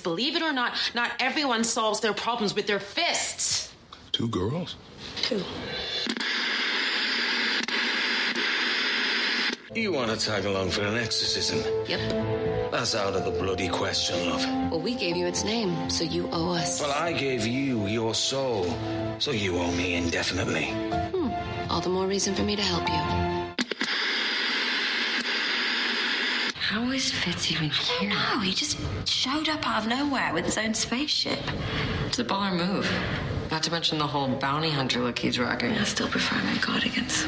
believe it or not everyone solves their problems with their fists. 2 girls? 2. You want to tag along for an exorcism? Yep. That's out of the bloody question, love. Well, we gave you its name, so you owe us. Well, I gave you your soul, so you owe me indefinitely. All the more reason for me to help you. How is Fitz even here? No, he just showed up out of nowhere with his own spaceship. It's a baller move. Not to mention the whole bounty hunter look he's rocking. I still prefer my cardigans.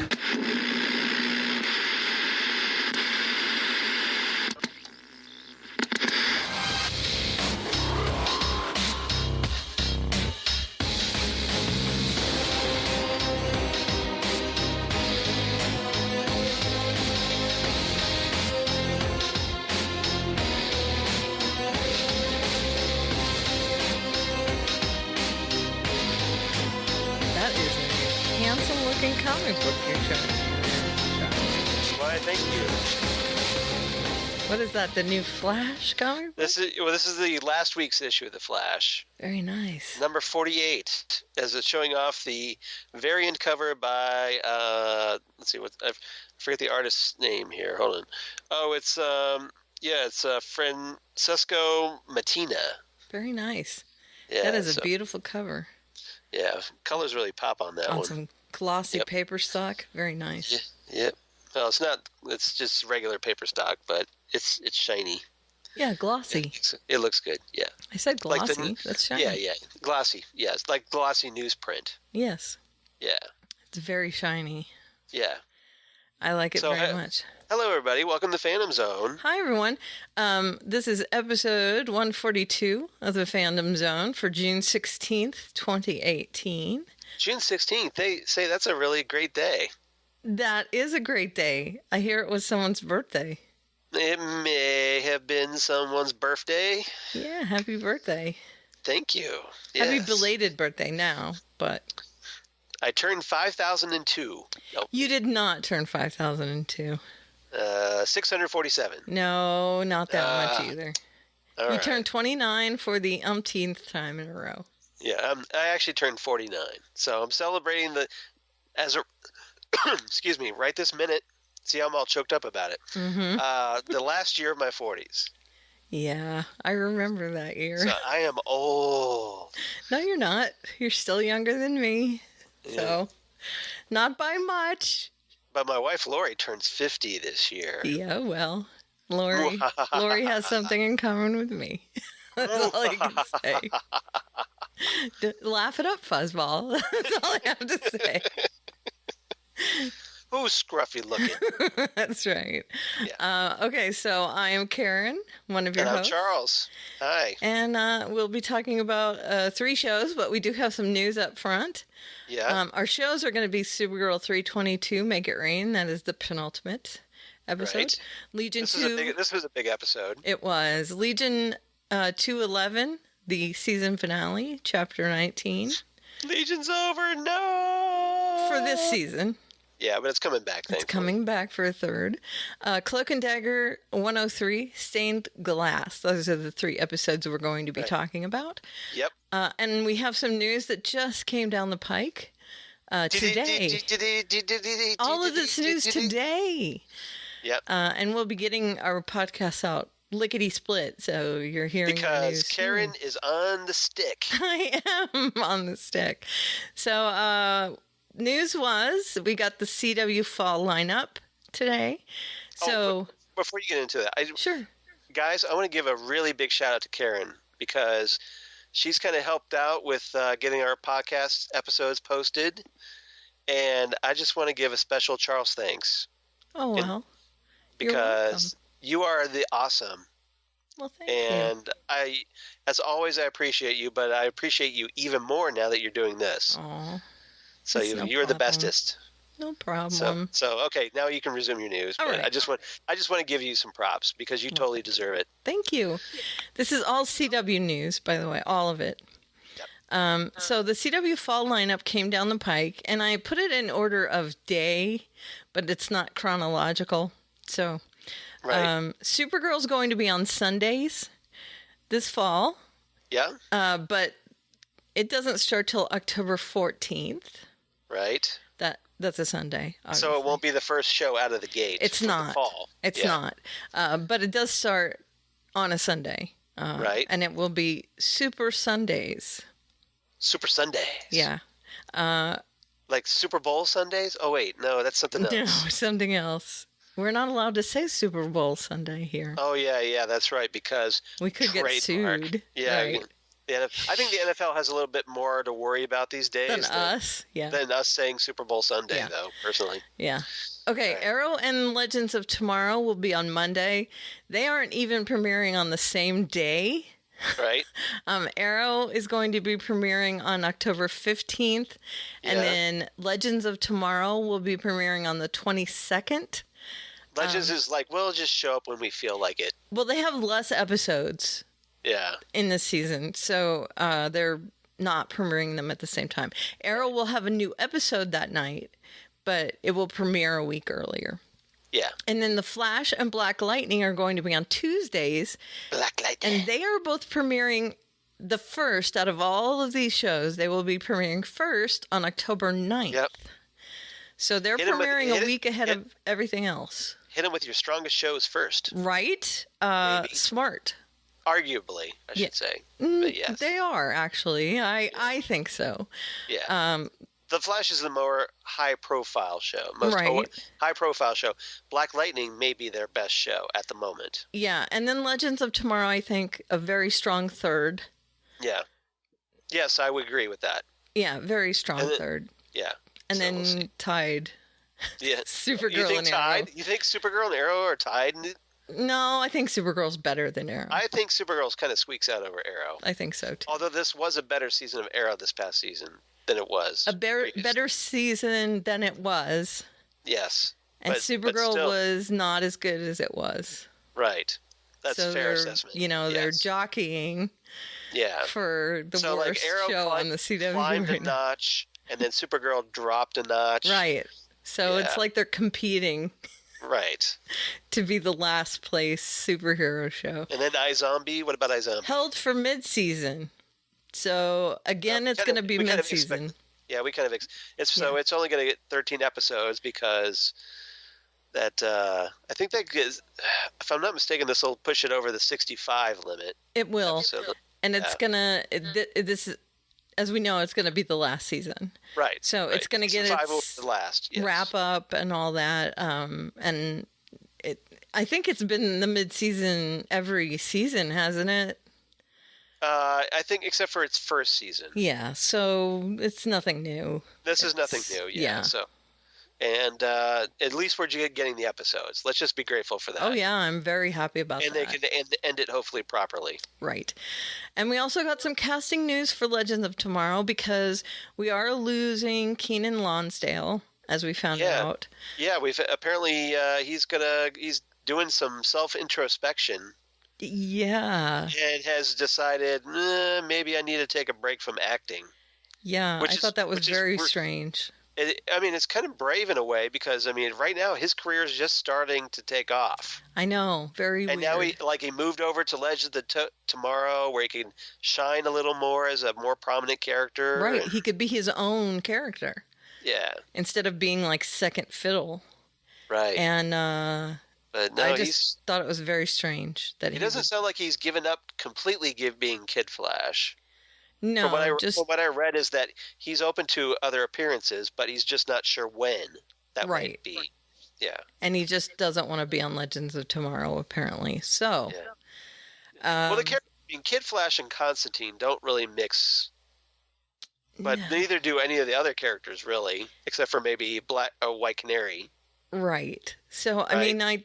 Comic book you're showing. Why, thank you. What is that? The new Flash comic book? This is the last week's issue of the Flash. Very nice. Number 48, as it's showing off the variant cover by let's see, I forget the artist's name here. Hold on. Oh, it's Francesco Mattina. Very nice. Yeah, that is a beautiful cover. Yeah, colors really pop on that one. Some glossy paper stock. Very nice. Yep. Well, it's not. It's just regular paper stock, but it's shiny. Yeah, glossy. It looks good. Yeah. I said glossy. Like that's shiny. Yeah. Glossy. Yeah, it's like glossy newsprint. Yes. Yeah. It's very shiny. Yeah. I like it very much. Hello, everybody. Welcome to Fandom Zone. Hi, everyone. This is episode 142 of the Fandom Zone for June 16th, 2018. June 16th. They say that's a really great day. That is a great day. I hear it was someone's birthday. It may have been someone's birthday. Yeah, happy birthday. Thank you. Yes. Happy belated birthday now, but... I turned 5,002. Nope. You did not turn 5,002. 647. No, not that much either. You turned 29 for the umpteenth time in a row. Yeah, I actually turned 49. So I'm celebrating excuse me, right this minute. See how I'm all choked up about it. Mm-hmm. The last year of my 40s. Yeah, I remember that year. So I am old. No, you're not. You're still younger than me. Yeah. So, not by much. But my wife, Lori, turns 50 this year. Yeah, well, Lori has something in common with me. That's all I can say. Laugh it up, Fuzzball. That's all I have to say. Who's scruffy looking? That's right. Yeah. Okay, so I am Karen, one of your hosts. And I'm Charles. Hi. And we'll be talking about 3 shows, but we do have some news up front. Yeah. Our shows are going to be Supergirl 322, Make It Rain. That is the penultimate episode. Right. Legion this 2. This was a big episode. It was. Legion 211, the season finale, chapter 19. Legion's over. No. For this season. Yeah, but it's coming back. It's coming back for a third. Cloak and Dagger 103, Stained Glass. Those are the 3 episodes we're going to be talking about. Yep. And we have some news that just came down the pike today. All of this news today. Yep. And we'll be getting our podcast out lickety-split, so you're hearing because news Karen is on the stick. I am on the stick. So, news was we got the CW fall lineup today. So before you get into that, sure, guys, I want to give a really big shout out to Karen because she's kind of helped out with getting our podcast episodes posted, and I just want to give a special Charles thanks. Oh well, because you are the awesome. Well, thank you. And as always, I appreciate you, but I appreciate you even more now that you're doing this. Aww. So you're the bestest. No problem. So okay, now you can resume your news. But right. I just want to give you some props because you totally deserve it. Thank you. This is all CW news, by the way, all of it. Yep. So the CW fall lineup came down the pike, and I put it in order of day, but it's not chronological. So, right. Supergirl's going to be on Sundays this fall. Yeah. But it doesn't start till October 14th. Right. That's a Sunday. Obviously. So it won't be the first show out of the gate. It's for not. The fall. It's not. But it does start on a Sunday. Right. And it will be Super Sundays. Super Sundays. Yeah. Like Super Bowl Sundays? Oh, wait. No, that's something else. No, something else. We're not allowed to say Super Bowl Sunday here. Oh, yeah, that's right, because we could get sued. Yeah, right. I think the NFL has a little bit more to worry about these days than us. Yeah. Than us saying Super Bowl Sunday, though, personally. Yeah. Okay, right. Arrow and Legends of Tomorrow will be on Monday. They aren't even premiering on the same day. Right. Arrow is going to be premiering on October 15th, and then Legends of Tomorrow will be premiering on the 22nd. Legends is like, we'll just show up when we feel like it. Well, they have less episodes. Yeah. In this season, so they're not premiering them at the same time. Arrow will have a new episode that night, but it will premiere a week earlier. Yeah. And then The Flash and Black Lightning are going to be on Tuesdays. Black Lightning. And they are both premiering the first out of all of these shows. They will be premiering first on October 9th. Yep. So they're premiering a week ahead of everything else. Hit them with your strongest shows first. Right? Smart. Arguably, I should say. But yes. They are, actually. I think so. Yeah. The Flash is the more high-profile show. High-profile show. Black Lightning may be their best show at the moment. Yeah, and then Legends of Tomorrow, I think, a very strong third. Yeah. Yes, I would agree with that. Yeah, very strong third. Yeah. And then tied. Yeah. Supergirl and Arrow. You think Supergirl and Arrow are tied? No, I think Supergirl's better than Arrow. I think Supergirl's kind of squeaks out over Arrow. I think so, too. Although this was a better season of Arrow this past season than it was. A better season than it was. Yes. And Supergirl was not as good as it was. Right. That's a fair assessment. They're jockeying for the worst show on the CW climbed a notch, and then Supergirl dropped a notch. Right. So it's like they're competing. Right. To be the last place superhero show. And then iZombie? What about iZombie? Held for mid-season. So, again, it's going to be mid-season. We kind of So it's only going to get 13 episodes because that, I think that is, if I'm not mistaken, this will push it over the 65 limit. It will. And it's going to, this is, as we know, it's going to be the last season. Right. So it's going to get its last wrap up and all that. And I think it's been the mid-season every season, hasn't it? I think except for its first season. Yeah. So it's nothing new. This is nothing new. Yeah. So, and at least we're getting the episodes. Let's just be grateful for that. Oh, yeah. I'm very happy about that. And they can end it hopefully properly. Right. And we also got some casting news for Legends of Tomorrow because we are losing Keenan Lonsdale, as we found out. Yeah, we've apparently he's doing some self-introspection. Yeah. And has decided, maybe I need to take a break from acting. Yeah, I thought that was very strange. It's kind of brave in a way because, right now his career is just starting to take off. I know, very weird. And now he moved over to Legends of Tomorrow where he can shine a little more as a more prominent character. Right, he could be his own character. Yeah. Instead of being like second fiddle. Right. And but no, I just thought it was very strange that he doesn't sound like he's given up completely being Kid Flash. No, from what I read is that he's open to other appearances, but he's just not sure when that might be. Yeah. And he just doesn't want to be on Legends of Tomorrow, apparently. So. Yeah. The characters, Kid Flash and Constantine don't really mix, but neither do any of the other characters really, except for maybe White Canary. Right. So, and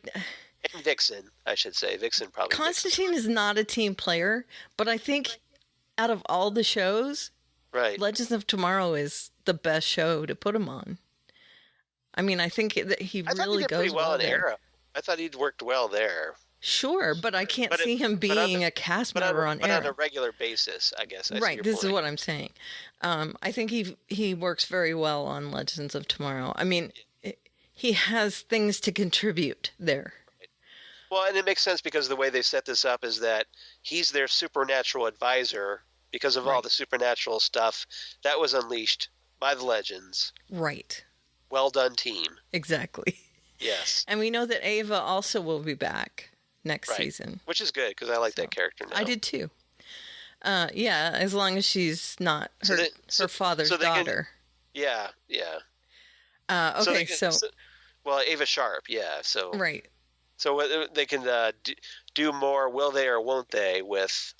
Vixen, I should say. Vixen probably. Constantine is not a team player, but I think out of all the shows, Legends of Tomorrow is the best show to put him on. I think that he really goes well in Arrow. I thought he'd worked well there. Sure, but I can't see him being a cast member on Arrow. But on a regular basis, I guess. Right, this is what I'm saying. I think he works very well on Legends of Tomorrow. He has things to contribute there. Well, and it makes sense because the way they set this up is that he's their supernatural advisor because of all the supernatural stuff that was unleashed by the Legends. Right. Well done, team. Exactly. Yes. And we know that Ava also will be back next season. Which is good because I like that character now. I did too. Yeah, as long as she's not her father's daughter. Yeah. Okay, well, Ava Sharp, yeah. So right. So they can do more, will they or won't they, with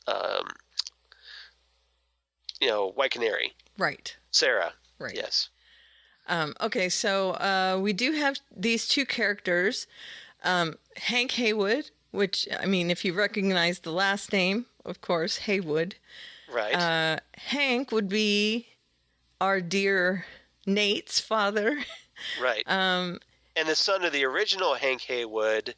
White Canary. Right. Sarah. Right. Yes. Okay, so we do have these two characters, Hank Haywood, which, I mean, if you recognize the last name, of course, Haywood. Right. Hank would be our dear Nate's father. Right. And the son of the original Hank Haywood,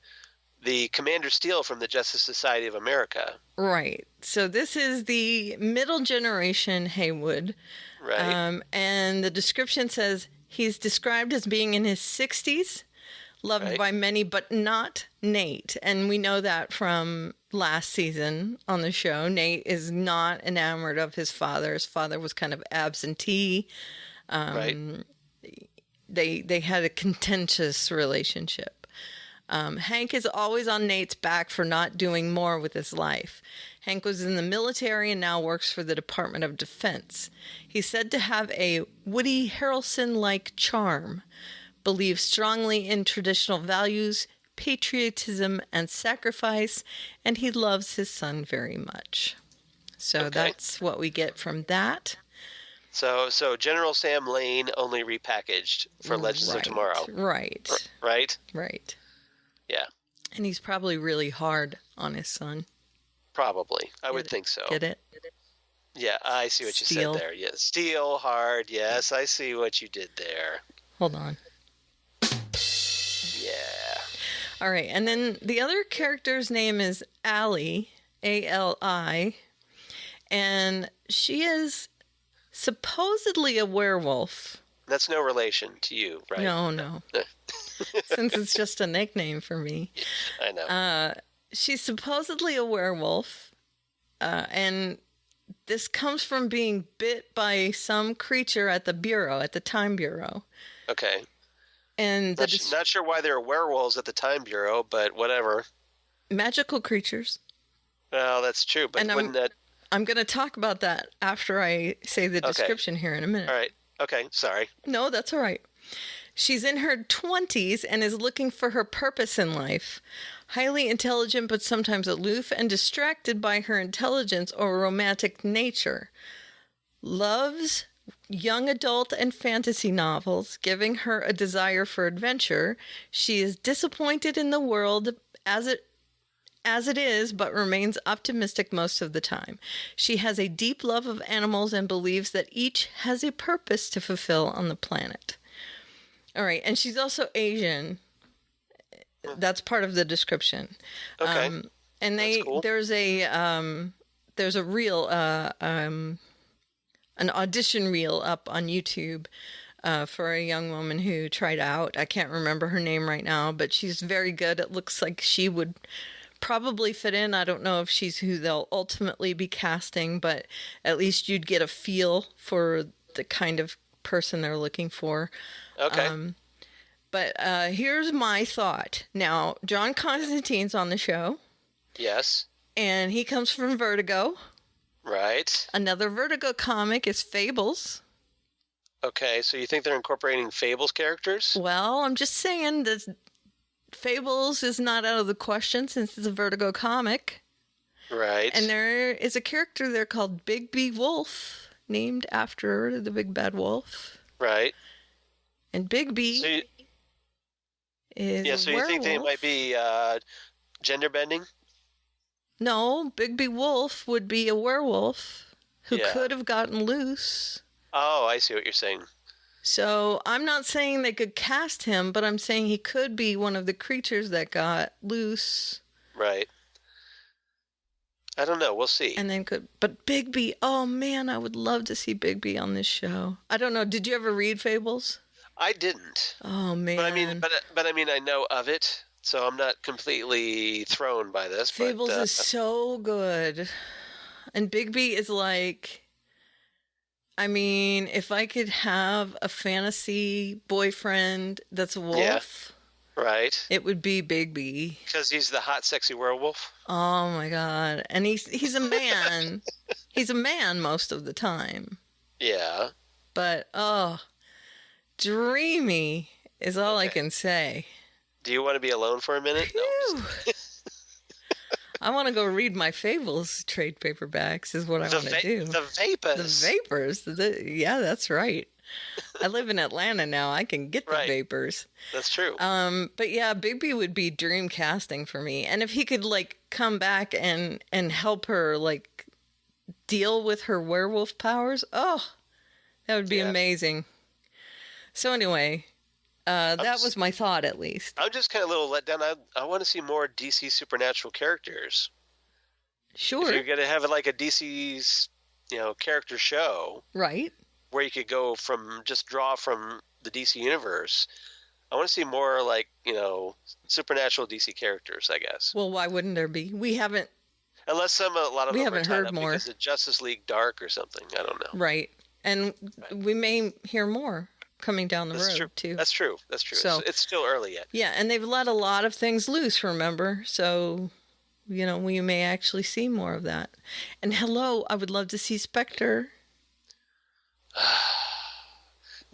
the Commander Steele from the Justice Society of America. Right. So this is the middle generation Haywood. Right. And the description says he's described as being in his 60s, loved by many, but not Nate. And we know that from last season on the show. Nate is not enamored of his father. His father was kind of absentee. Right. They had a contentious relationship. Hank is always on Nate's back for not doing more with his life. Hank was in the military and now works for the Department of Defense. He's said to have a Woody Harrelson-like charm, believes strongly in traditional values, patriotism, and sacrifice, and he loves his son very much. So that's what we get from that. So General Sam Lane only repackaged for Legends of Tomorrow. Right. Right? Yeah. And he's probably really hard on his son. Probably. I would think so. Get it? Yeah, I see what you said there. Yeah. Steel, hard. Yes, I see what you did there. Hold on. Yeah. All right. And then the other character's name is Allie, A-L-I. And she is supposedly a werewolf. That's no relation to you, right? No. Since it's just a nickname for me. I know. She's supposedly a werewolf, and this comes from being bit by some creature at the Time Bureau. Okay. And not sure why there are werewolves at the Time Bureau, but whatever. Magical creatures. Well, that's true, but wouldn't that... I'm going to talk about that after I say the description here in a minute. All right. Okay, sorry. No, that's all right. She's in her 20s and is looking for her purpose in life. Highly intelligent, but sometimes aloof and distracted by her intelligence or romantic nature. Loves young adult and fantasy novels, giving her a desire for adventure. She is disappointed in the world as it is, but remains optimistic most of the time. She has a deep love of animals and believes that each has a purpose to fulfill on the planet. All right, and she's also Asian. That's part of the description. Okay, and cool. there's a reel, an audition reel up on YouTube for a young woman who tried out. I can't remember her name right now, but she's very good. It looks like she would probably fit in. I don't know if she's who they'll ultimately be casting, but at least you'd get a feel for the kind of person they're looking for. Okay. But here's my thought. Now, John Constantine's on the show. Yes. And he comes from Vertigo. Right. Another Vertigo comic is Fables. Okay, so you think they're incorporating Fables characters? Well, I'm just saying that Fables is not out of the question since it's a Vertigo comic. Right. And there is a character there called Bigby Wolf, named after the big bad wolf. Right. And Bigby is yeah, so you think they might be gender bending? No, Bigby Wolf would be a werewolf who could have gotten loose. Oh, I see what you're saying. So I'm not saying they could cast him, but I'm saying he could be one of the creatures that got loose. Right. I don't know. We'll see. And then but Bigby, oh man, I would love to see Bigby on this show. I don't know. Did you ever read Fables? I didn't. Oh man. But I mean, I know of it. so I'm not completely thrown by this. Fables but, is so good. And Bigby is like, I mean, if I could have a fantasy boyfriend that's a wolf, right, it would be Bigby. Because he's the hot, sexy werewolf. Oh my god! And he's a man. He's a man most of the time. Yeah. But dreamy is all I can say. Do you want to be alone for a minute? No. I want to go read my Fables trade paperbacks is what I want to do. The Vapors. The Vapors. Yeah, that's right. I live in Atlanta now. I can get the Vapors. That's true. But yeah, Bigby would be dream casting for me. And if he could like come back and help her like deal with her werewolf powers, that would be amazing. So anyway, that was my thought, at least. I'm just kind of a little let down. I want to see more DC supernatural characters. Sure. If you're going to have like a DC's, character show. Right. Where you could go draw from the DC universe. I want to see more like, supernatural DC characters, I guess. Well, why wouldn't there be? We haven't. Unless a lot of we them haven't are tied heard up more because of Justice League Dark or something. I don't know. Right. And we may hear more coming down the road, too. That's true. So, it's still early yet. Yeah, and they've let a lot of things loose, remember? So, we may actually see more of that. And hello, I would love to see Spectre.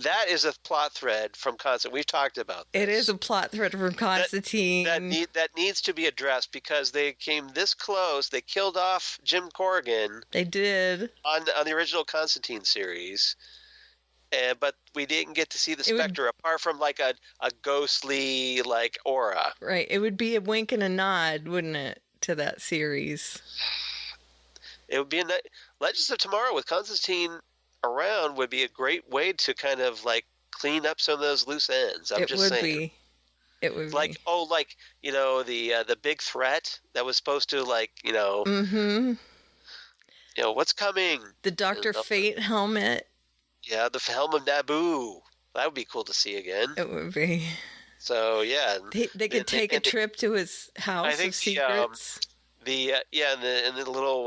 That is a plot thread from Constantine. We've talked about this. It is a plot thread from Constantine. That needs to be addressed because they came this close. They killed off Jim Corrigan. They did. On the original Constantine series. But we didn't get to see the Spectre apart from like a ghostly like aura. Right. It would be a wink and a nod, wouldn't it, to that series? It would be Legends of Tomorrow with Constantine around would be a great way to kind of like clean up some of those loose ends. I'm just saying. It would like be. The big threat that was supposed to Mm-hmm. What's coming? The Dr. Fate helmet. Yeah, the helm of Naboo. That would be cool to see again. It would be. So yeah, they could take a trip to his house of secrets. And the little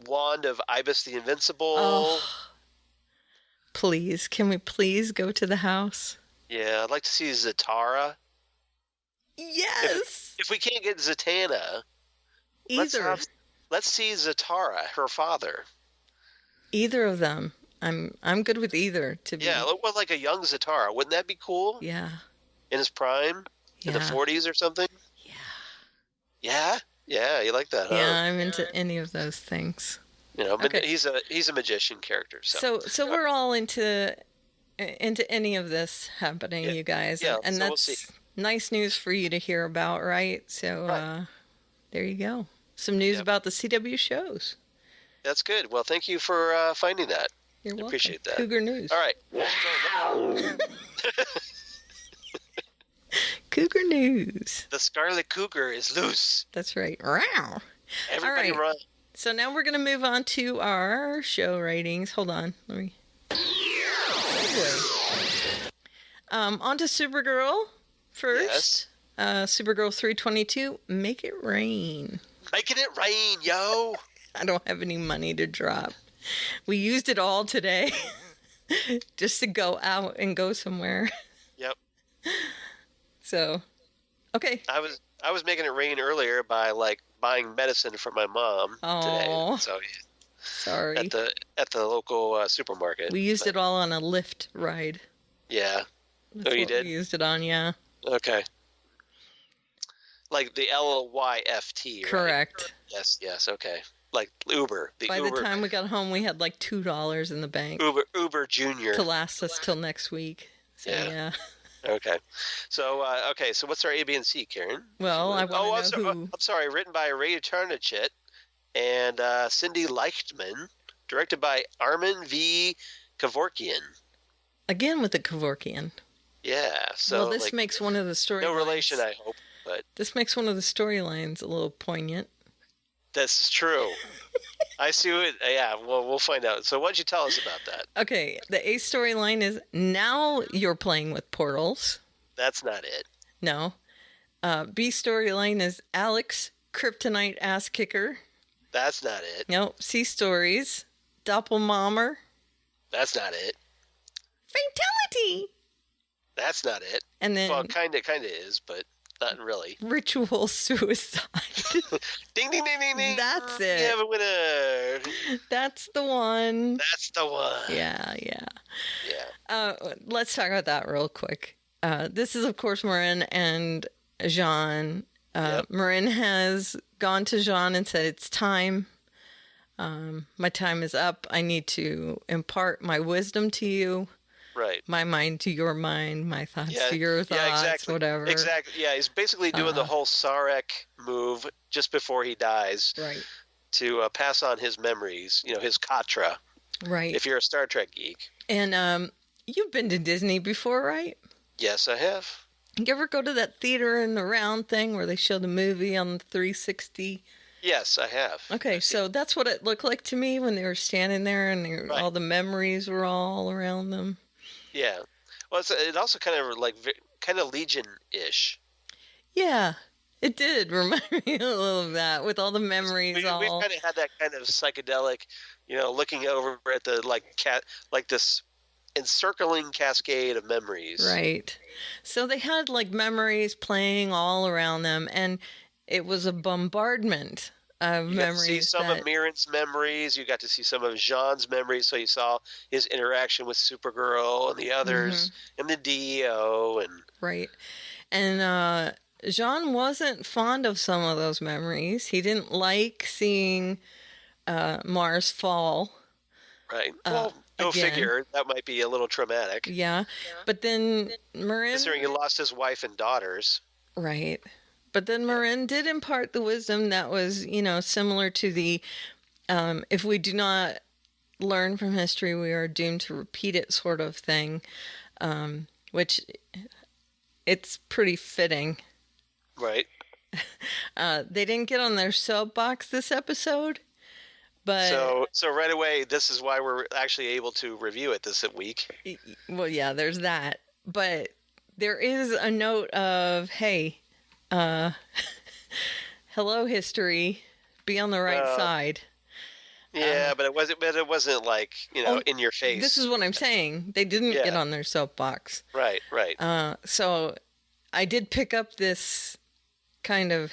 wand of Ibis the Invincible. Oh, please, can we please go to the house? Yeah, I'd like to see Zatara. Yes. If we can't get Zatanna, either. Let's see Zatara, her father. Either of them. I'm good with either. Well, like a young Zatara, wouldn't that be cool? Yeah. In his prime, in the 40s or something. Yeah, you like that, huh? Yeah, I'm into any of those things. But he's a magician character. So we're all into any of this happening, you guys, and that's nice news for you to hear about, right? So there you go, some news about the CW shows. That's good. Well, thank you for finding that. You're welcome. Appreciate that. Cougar News. All right. Cougar News. The Scarlet Cougar is loose. That's right. Wow. Everybody run. So now we're going to move on to our show ratings. Hold on. Let me segue. On to Supergirl first. Yes. Supergirl 322, Make It Rain. Making it rain, yo. I don't have any money to drop. We used it all today just to go out and go somewhere. Yep. So, okay. I was making it rain earlier by buying medicine for my mom today. So sorry. At the local supermarket. We used it all on a Lyft ride. Yeah. That's you did? We used it on, yeah. Okay. Like the LYFT, right? Correct. Yes, okay. Like Uber. By the time we got home, we had like $2 in the bank. Uber Junior. To last us till next week. So, yeah. Okay. So, so what's our A, B, and C, Karen? Well, I want to know who... I'm sorry. Written by Ray Tarnachit and Cindy Leichtman. Directed by Armin V. Kevorkian. Again with the Kevorkian. Yeah. So, well, this makes one of the storylines... No relation, I hope. But this makes one of the storylines a little poignant. That's true. I see it. Yeah, well, we'll find out. So why don't you tell us about that? Okay, the A storyline is now you're playing with portals. That's not it. No. B storyline is Alex, kryptonite ass kicker. That's not it. Nope. C stories, Doppelmommer. That's not it. Fatality. That's not it. And then Well, kind of is, but not really. ritual suicide. Ding, ding, ding, ding, ding. That's We it. have a winner. That's the one. That's the one. Yeah. Yeah. Let's talk about that real quick. This is, of course, Marin and Jean. Yep. Marin has gone to Jean and said, it's time. My time is up. I need to impart my wisdom to you. Right. My mind to your mind, my thoughts to your thoughts, exactly. whatever. Exactly. Yeah, he's basically doing the whole Sarek move just before he dies. Right. To pass on his memories, his Katra. Right. If you're a Star Trek geek. And you've been to Disney before, right? Yes, I have. You ever go to that theater in the round thing where they show the movie on the 360? Yes, I have. Okay, so that's what it looked like to me when they were standing there and all the memories were all around them. Yeah. Well, it also kind of Legion-ish. Yeah, it did remind me a little of that with all the memories. We kind of had that kind of psychedelic, looking over at the like this encircling cascade of memories. Right. So they had like memories playing all around them, and it was a bombardment of you memories. You got to see some of Mirren's memories. You got to see some of Jean's memories. So you saw his interaction with Supergirl and the others, and the DEO, and right. And Jean wasn't fond of some of those memories. He didn't like seeing Mars fall. Right. Well, go figure. That might be a little traumatic. Yeah. But then Marin... Considering he lost his wife and daughters. Right. But then Marin did impart the wisdom that was, similar to the, if we do not learn from history, we are doomed to repeat it sort of thing, which it's pretty fitting. Right. They didn't get on their soapbox this episode, but... So right away, this is why we're actually able to review it this week. Well, yeah, there's that. But there is a note of, hey... hello, history. Be on the right side. Yeah, but it wasn't like in your face. This is what I'm saying. They didn't get on their soapbox. Right. So I did pick up this kind of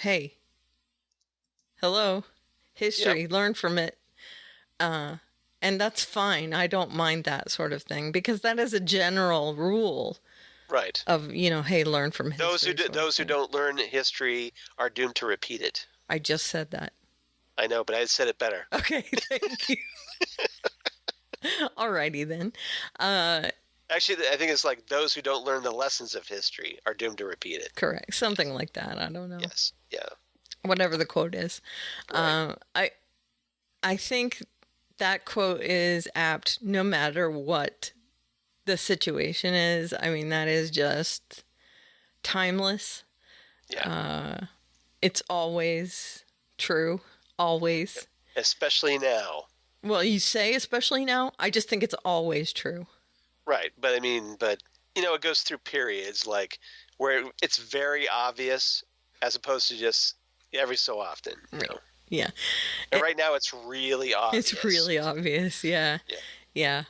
hello, history. Yep. Learn from it. And that's fine. I don't mind that sort of thing because that is a general rule. Right. Of, hey, learn from history. Those who don't learn history are doomed to repeat it. I just said that. I know, but I said it better. Okay, thank you. Alrighty then. Actually, I think it's like those who don't learn the lessons of history are doomed to repeat it. Correct. Something like that. I don't know. Yes. Yeah. Whatever the quote is. Right. I think that quote is apt no matter what the situation is. I mean, that is just timeless. Yeah. It's always true. Always. Especially now. Well, you say especially now. I just think it's always true. Right. But it goes through periods like where it's very obvious as opposed to just every so often. Yeah. And right now it's really obvious. It's really obvious. Yeah. Yeah.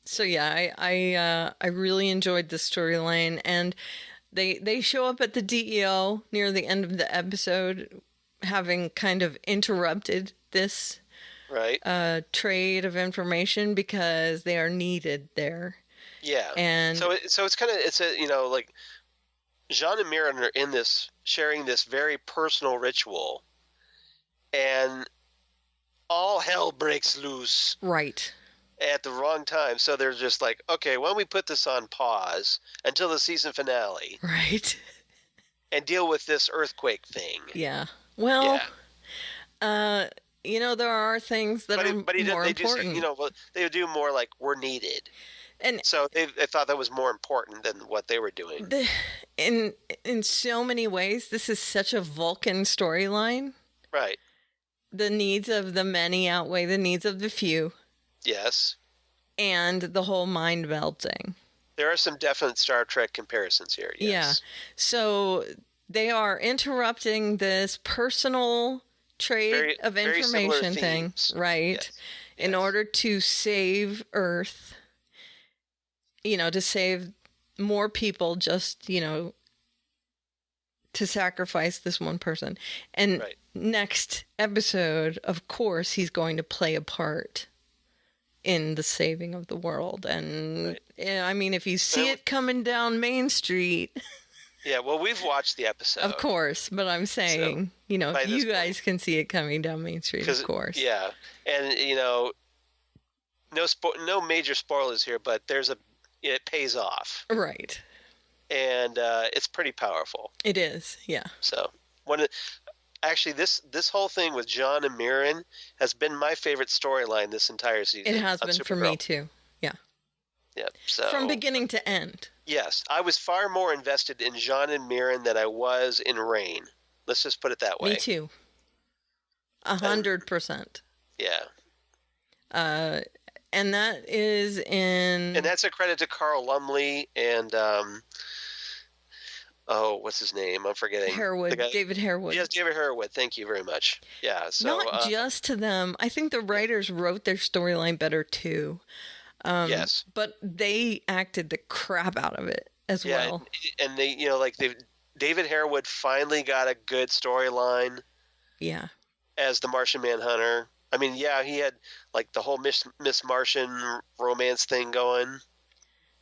So yeah, I really enjoyed the storyline, and they show up at the DEO near the end of the episode, having kind of interrupted this trade of information because they are needed there. Yeah, and so it's kind of like Jean and Mirren are in this sharing this very personal ritual, and all hell breaks loose. Right. At the wrong time. So they're just like, okay, why don't we put this on pause until the season finale? Right. And deal with this earthquake thing. Yeah. Well, there are things that are more important. They do more like we're needed. And so they thought that was more important than what they were doing. In so many ways, this is such a Vulcan storyline. Right. The needs of the many outweigh the needs of the few. Yes. And the whole mind melting. There are some definite Star Trek comparisons here. Yes. Yeah. So they are interrupting this personal trade of very similar information thing, themes. right? Yes. In order to save Earth, to save more people, just, to sacrifice this one person. And next episode, of course, he's going to play a part in the saving of the world. And I mean, if you see it coming down Main Street. Yeah, well, we've watched the episode. Of course, but I'm saying, if you guys can see it coming down Main Street, of course. Yeah, and, no major spoilers here, but it pays off. Right. And it's pretty powerful. It is, yeah. So, actually, this whole thing with John and Mirren has been my favorite storyline this entire season. It has been Supergirl. for me, too. Yeah. Yeah, so... From beginning to end. Yes, I was far more invested in John and Mirren than I was in Rain. Let's just put it that way. Me too. 100%. Yeah. And that is in... And that's a credit to Carl Lumley and, what's his name? I'm forgetting. David Harewood. Yes, David Harewood. Thank you very much. Yeah, so... Not just to them. I think the writers wrote their storyline better, too. Yes. But they acted the crap out of it as well. And they, David Harewood finally got a good storyline. Yeah. As the Martian Manhunter. I mean, yeah, he had like the whole Miss Martian romance thing going.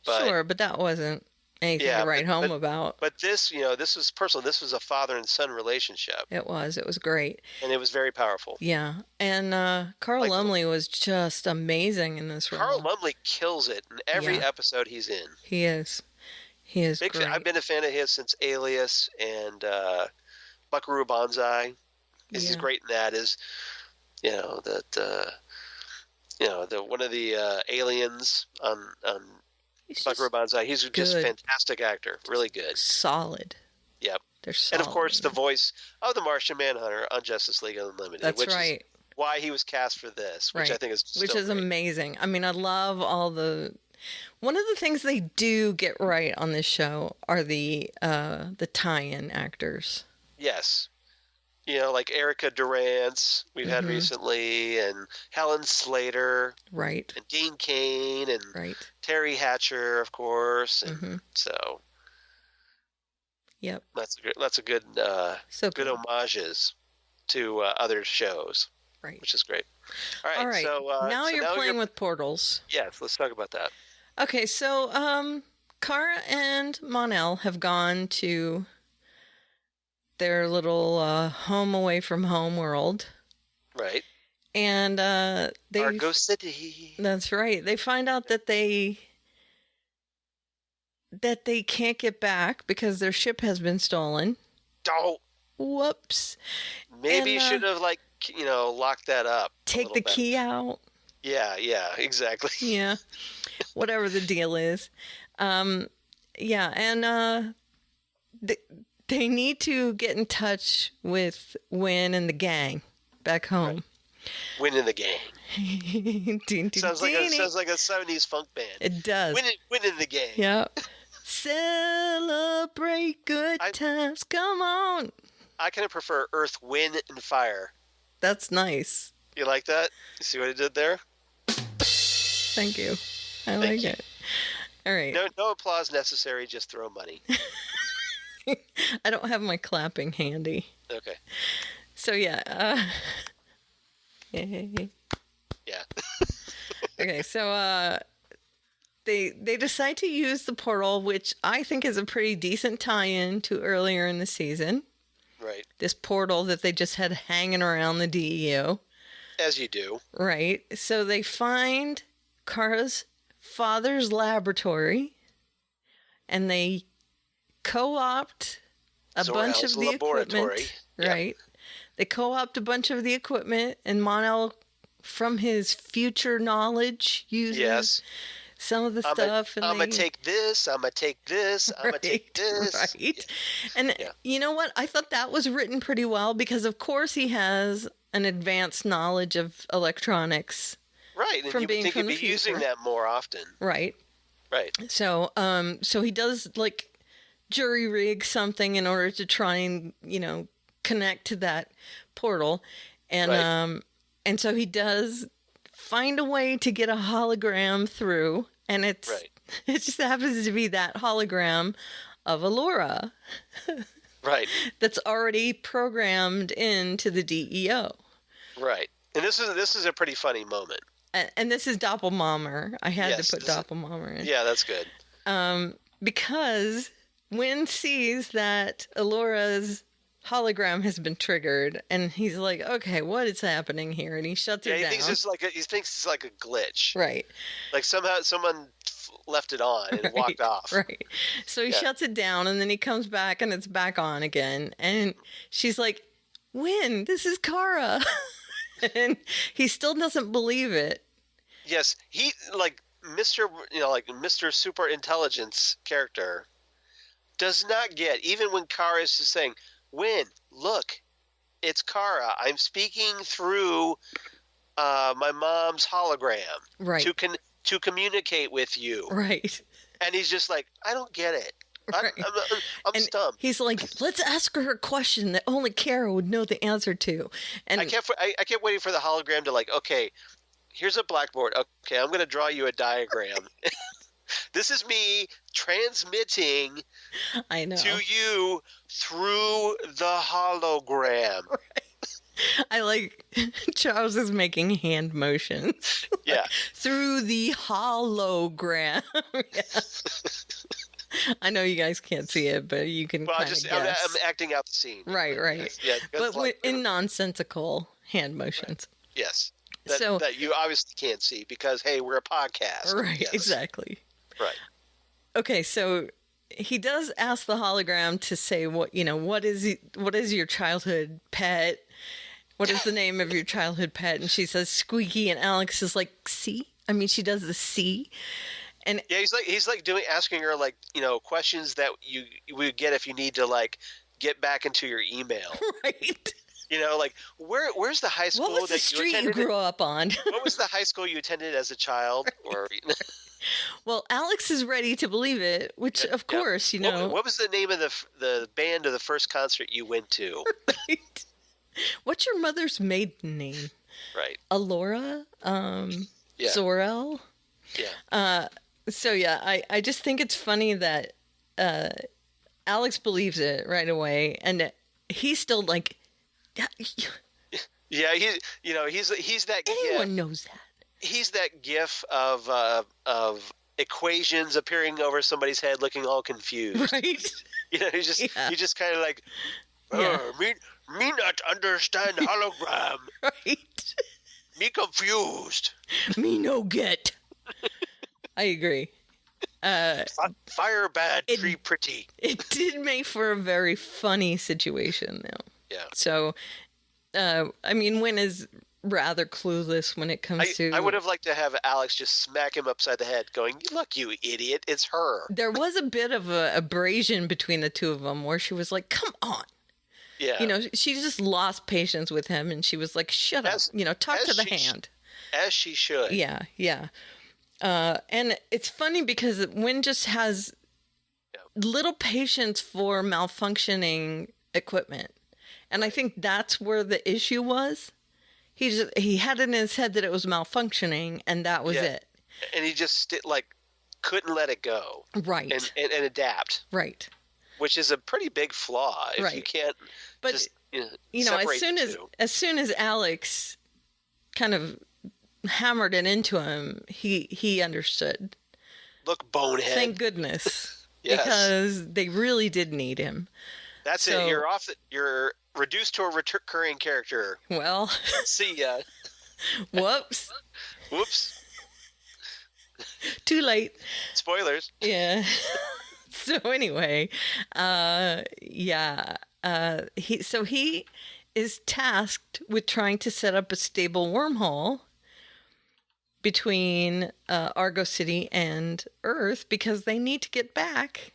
But, sure, but that wasn't anything to write home about. But this, this was personal. This was a father and son relationship. It was. It was great. And it was very powerful. Yeah. And Carl Lumley was just amazing in this role. Carl Lumley kills it in every episode he's in. He is. He is great. great. I've been a fan of his since Alias and Buckaroo Banzai. He's great in that. The one of the aliens on Buckaroo Banzai. He's just a fantastic actor. Really good. Solid. Yep. They're solid. And of course, the voice of the Martian Manhunter on Justice League Unlimited. That's which right. Is why he was cast for this, which I think is which is amazing. I mean, I love all the. One of the things they do get right on this show are the tie-in actors. Yes. Like Erica Durance we've had recently, and Helen Slater. Right. And Dean Cain, and Terry Hatcher, of course. And so. Yep. That's a good good homages to other shows. Right. Which is great. All right. So now you're playing with portals. Yes, let's talk about that. Okay, so Kara and Mon-El have gone to their little home away from home world. Right. And they Argo City. That's right. They find out that they can't get back because their ship has been stolen. Oh. Whoops. Maybe you should have locked that up. Take the key out. Yeah, exactly. Yeah. Whatever the deal is. And they need to get in touch with Wynn and the gang back home. Right. Wynn and the gang. Sounds like a 70s funk band. It does. Wynn and the gang. Yeah. Celebrate good times. Come on. I kind of prefer Earth, Wind, and Fire. That's nice. You like that? You see what I did there? Thank you. I like it. All right. No applause necessary. Just throw money. I don't have my clapping handy. Okay. So yeah. Yeah. Okay. So they decide to use the portal, which I think is a pretty decent tie-in to earlier in the season. Right. This portal that they just had hanging around the DEO. As you do. Right. So they find Kara's father's laboratory, and they co-opt a bunch of the equipment. Right. Yeah. They co-opt a bunch of the equipment, and Mon-El, from his future knowledge, uses some of the stuff. I'm going to take this, I'm going to take this, I'm going to take this. Right. And you know what? I thought that was written pretty well, because of course he has an advanced knowledge of electronics. Right. And you would think he'd be using that more often. Right. Right. So he does jury rig something in order to try and, connect to that portal. And Right. And so he does find a way to get a hologram through, and it just happens to be that hologram of Allura Right. that's already programmed into the DEO. Right. And this is a pretty funny moment. And this is Doppelmammer. I had Yes, to put Doppelmammer in. Yeah, that's good. Because Wynn sees that Allura's hologram has been triggered, and he's like, "Okay, what is happening here?" And he shuts it Yeah, he down. thinks it's like a glitch. Right. Like somehow someone left it on and walked off. Right. So he shuts it down, and then he comes back, and it's back on again. And she's like, "Wynn, this is Kara," and he still doesn't believe it. Yes, he Mr. Super Intelligence character does not get, even when Kara is just saying, "Wynn, look, it's Kara. I'm speaking through my mom's hologram Right. to communicate with you." Right. And he's just like, "I don't get it. Right. I'm And stumped." he's like, "Let's ask her a question that only Kara would know the answer to." And I kept waiting for the hologram to okay, here's a blackboard. Okay, I'm going to draw you a diagram. This is me transmitting I know. to you through the hologram. I like Charles is making hand motions. Yeah. Through the hologram. Yeah. I know you guys can't see it, but you can Well, kind of guess. I'm acting out the scene. Right. Yeah, But in nonsensical hand motions. Yes. So- that you obviously can't see because, hey, we're a podcast. Right, Yes. exactly. Right. Okay, so he does ask the hologram to say what is your childhood pet? What is the name of your childhood pet? And she says Squeaky, and Alex is like, "C?" I mean, she does the C. And Yeah, he's asking her questions that you would get if you need to get back into your email. right. Where's the high school What was the that street you attended? grew up on? What was the high school you attended as a child? Or Well, Alex is ready to believe it, which of course, What was the name of the band of the first concert you went to? Right. What's your mother's maiden name? Right. Alora? Yeah. Zor-El? Yeah. So yeah, I just think it's funny that Alex believes it right away, and he's still like, Yeah. He's that. anyone knows that. He's that gif of equations appearing over somebody's head, looking all confused. Right? He's just kind of like, me not understand hologram. Right? Me confused. Me no get. I agree. Fire bad, tree pretty. It did make for a very funny situation, though. Yeah. So, Wynn is rather clueless when it comes to... I would have liked to have Alex just smack him upside the head going, "Look, you idiot, it's her." There was a bit of a abrasion between the two of them where she was like, "Come on." Yeah. She just lost patience with him, and she was like, "Shut up, talk to the hand." As she should. Yeah, yeah. And it's funny because Wynn just has little patience for malfunctioning equipment. And I think that's where the issue was. He had it in his head that it was malfunctioning, and that was it. And he just couldn't let it go. Right. And adapt. Right. Which is a pretty big flaw if you can't But, just as soon as Alex kind of hammered it into him, he understood. Look, bonehead. Thank goodness. Yes. Because they really did need him. That's it. You're reduced to a recurring character. Well, See ya. whoops. Whoops. Too late. Spoilers. Yeah. So anyway, he is tasked with trying to set up a stable wormhole between Argo City and Earth because they need to get back.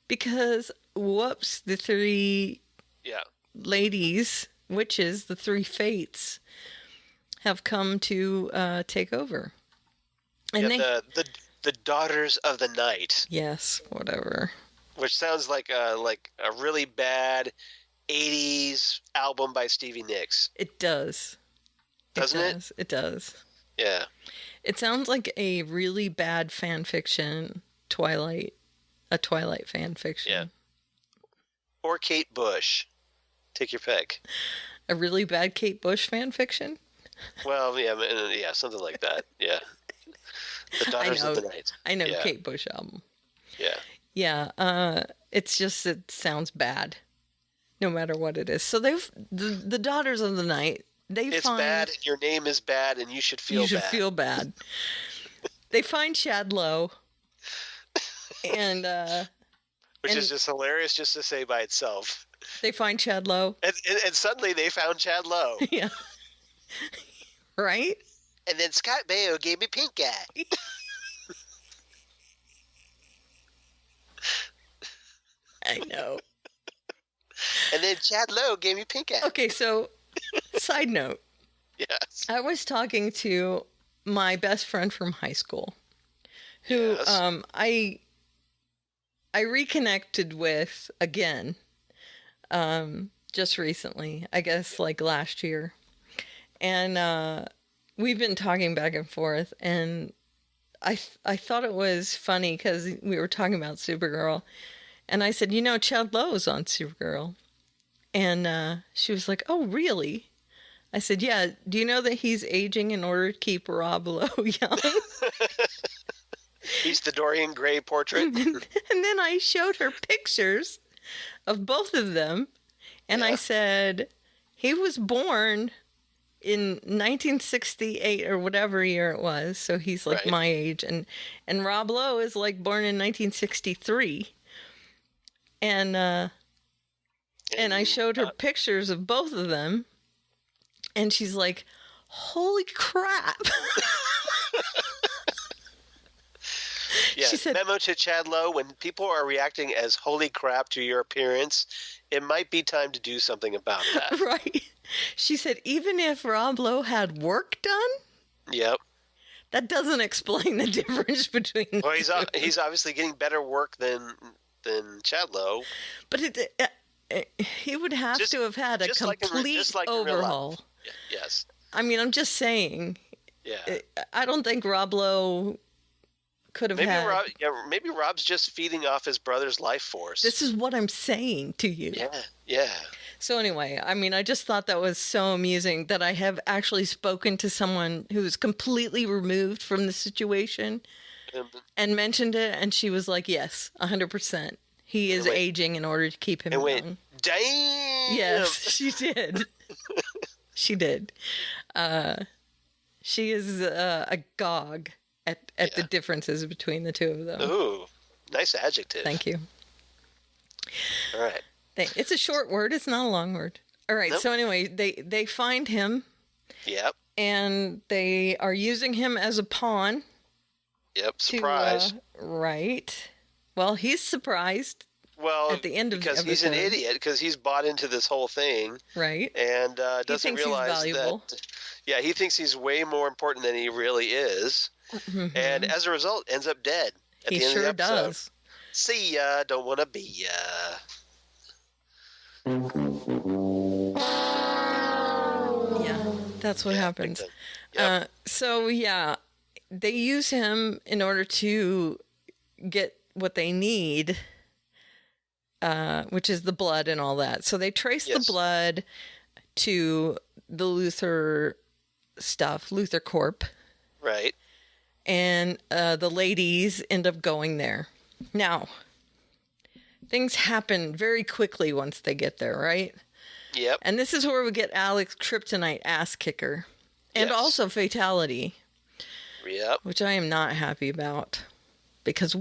Because whoops, the three ladies, witches, the three fates, have come to take over. And the daughters of the night. Yes, whatever. which sounds like a really bad 80s album by Stevie Nicks. It does. Doesn't it? It does. Yeah. It sounds like a really bad fan fiction, a Twilight fan fiction. Yeah. Or Kate Bush. Take your pick. A really bad Kate Bush fan fiction? Well, yeah, something like that. Yeah. The Daughters of the Night. I know Kate Bush album. Yeah. Yeah, it's just, it sounds bad, no matter what it is. So the Daughters of the Night, it's bad, and your name is bad, and you should feel bad. You should feel bad. They find Chad Lowe, and which is just hilarious just to say by itself. They find Chad Lowe. And suddenly they found Chad Lowe. Yeah. Right? And then Scott Baio gave me pink eye. I know. And then Chad Lowe gave me pink eye. Okay, so side note. Yes. I was talking to my best friend from high school who I reconnected with again just recently, I guess like last year. And we've been talking back and forth, and I thought it was funny because we were talking about Supergirl, and I said, Chad Lowe's on Supergirl. And she was like, oh, really? I said, yeah, do you know that he's aging in order to keep Rob Lowe young? He's the Dorian Gray portrait. And then I showed her pictures of both of them, and I said, he was born in 1968 or whatever year it was, so he's like my age, and Rob Lowe is like born in 1963. And I showed her pictures of both of them, and she's like, holy crap. Yeah, she said, memo to Chad Lowe, when people are reacting as holy crap to your appearance, it might be time to do something about that. Right. She said, even if Rob Lowe had work done, yep, that doesn't explain the difference between well, he's obviously getting better work than Chad Lowe. But he would have to have had a complete overhaul. Yes. I mean, I'm just saying. Yeah. I don't think Rob Lowe could have had. Maybe Rob's just feeding off his brother's life force. This is what I'm saying to you. Yeah. So anyway, I mean, I just thought that was so amusing that I have actually spoken to someone who's completely removed from the situation and mentioned it, and she was like, yes, 100%. He is aging in order to keep him young. Went, damn! Yes, she did. She did. She is agog at the differences between the two of them. Ooh, nice adjective. Thank you. All right. It's a short word. It's not a long word. All right. Nope. So anyway, they find him. Yep. And they are using him as a pawn. Yep. Surprise. Right. Well, he's surprised. Well, at the end of because he's an idiot, because he's bought into this whole thing. Right. And doesn't realize that. Yeah, he thinks he's way more important than he really is. Mm-hmm. And as a result, ends up dead at the end of the episode. Does. See ya, don't want to be ya. Yeah, that's what happens. Yep. So, yeah, they use him in order to get what they need, which is the blood and all that. So they trace the blood to the Luthor Corp. Right. And the ladies end up going there. Now, things happen very quickly once they get there, right? Yep. And this is where we get Alex Kryptonite ass kicker. And also fatality. Yep. Which I am not happy about. Because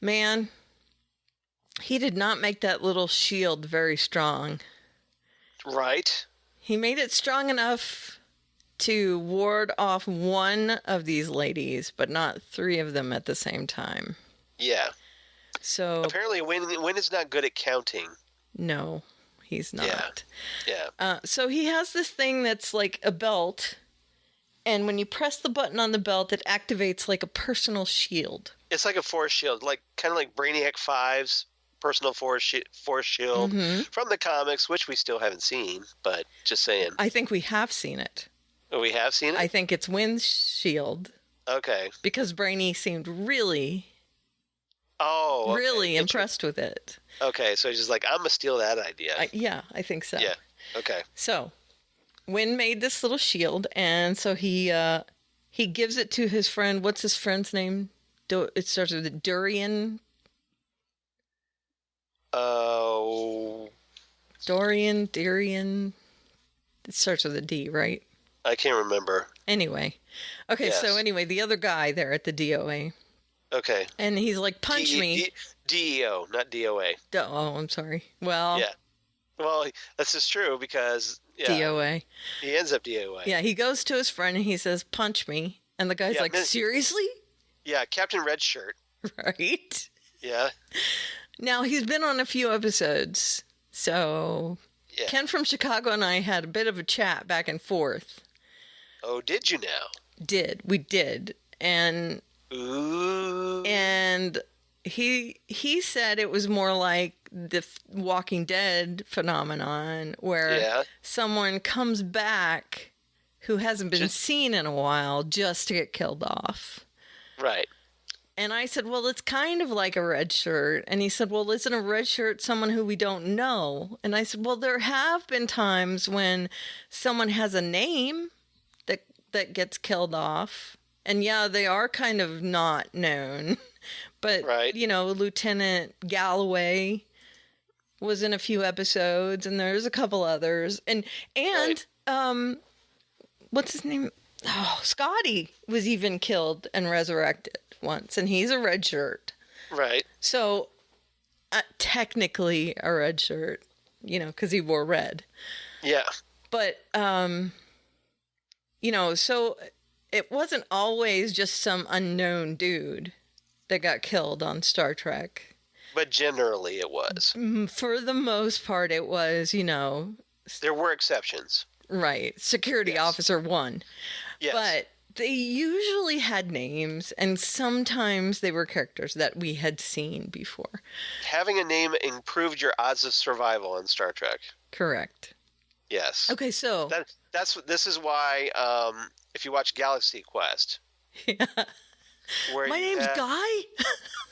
man, he did not make that little shield very strong. Right. He made it strong enough to ward off one of these ladies, but not three of them at the same time. Yeah. So apparently Wynn is not good at counting. No, he's not. Yeah. So he has this thing that's like a belt, and when you press the button on the belt, it activates like a personal shield. It's like a force shield, kind of like Brainiac 5's personal force shield from the comics, which we still haven't seen, but just saying. I think we have seen it. Oh, we have seen it? I think it's Wynn's shield. Okay. Because Brainy seemed really impressed with it. Okay, so he's just like, I'm going to steal that idea. Yeah, I think so. Yeah, okay. So, Wynn made this little shield, and so he gives it to his friend. What's his friend's name? It starts with a Durian. Durian. It starts with a D, right? I can't remember. Anyway. Okay, yes. So anyway, the other guy there at the DOA. Okay. And he's like, punch me. DEO, not DOA. Oh, I'm sorry. Well. Yeah. Well, that's just true because. Yeah, DOA. He ends up DOA. Yeah, he goes to his friend and he says, punch me. And the guy's like, seriously? Yeah, Captain Red Shirt. Right? Yeah. Now, he's been on a few episodes. So, yeah. Ken from Chicago and I had a bit of a chat back and forth. Oh, did you now? We did. And ooh. And he said it was more like the Walking Dead phenomenon where someone comes back who hasn't been seen in a while just to get killed off. Right. And I said, well, it's kind of like a red shirt. And he said, well, isn't a red shirt someone who we don't know? And I said, well, there have been times when someone has a name that gets killed off. And yeah, they are kind of not known. But, you know, Lieutenant Galloway was in a few episodes, and there's a couple others. And what's his name? Oh, Scotty was even killed and resurrected once, and he's a red shirt. Right. So, technically a red shirt, you know, because he wore red. Yeah. But, you know, so it wasn't always just some unknown dude that got killed on Star Trek. But generally it was. For the most part, it was, you know. There were exceptions. Right. Security officer 1. Yes. But they usually had names, and sometimes they were characters that we had seen before. Having a name improved your odds of survival on Star Trek. Correct. Yes. Okay, so this is why if you watch Galaxy Quest. Yeah. My name's Guy?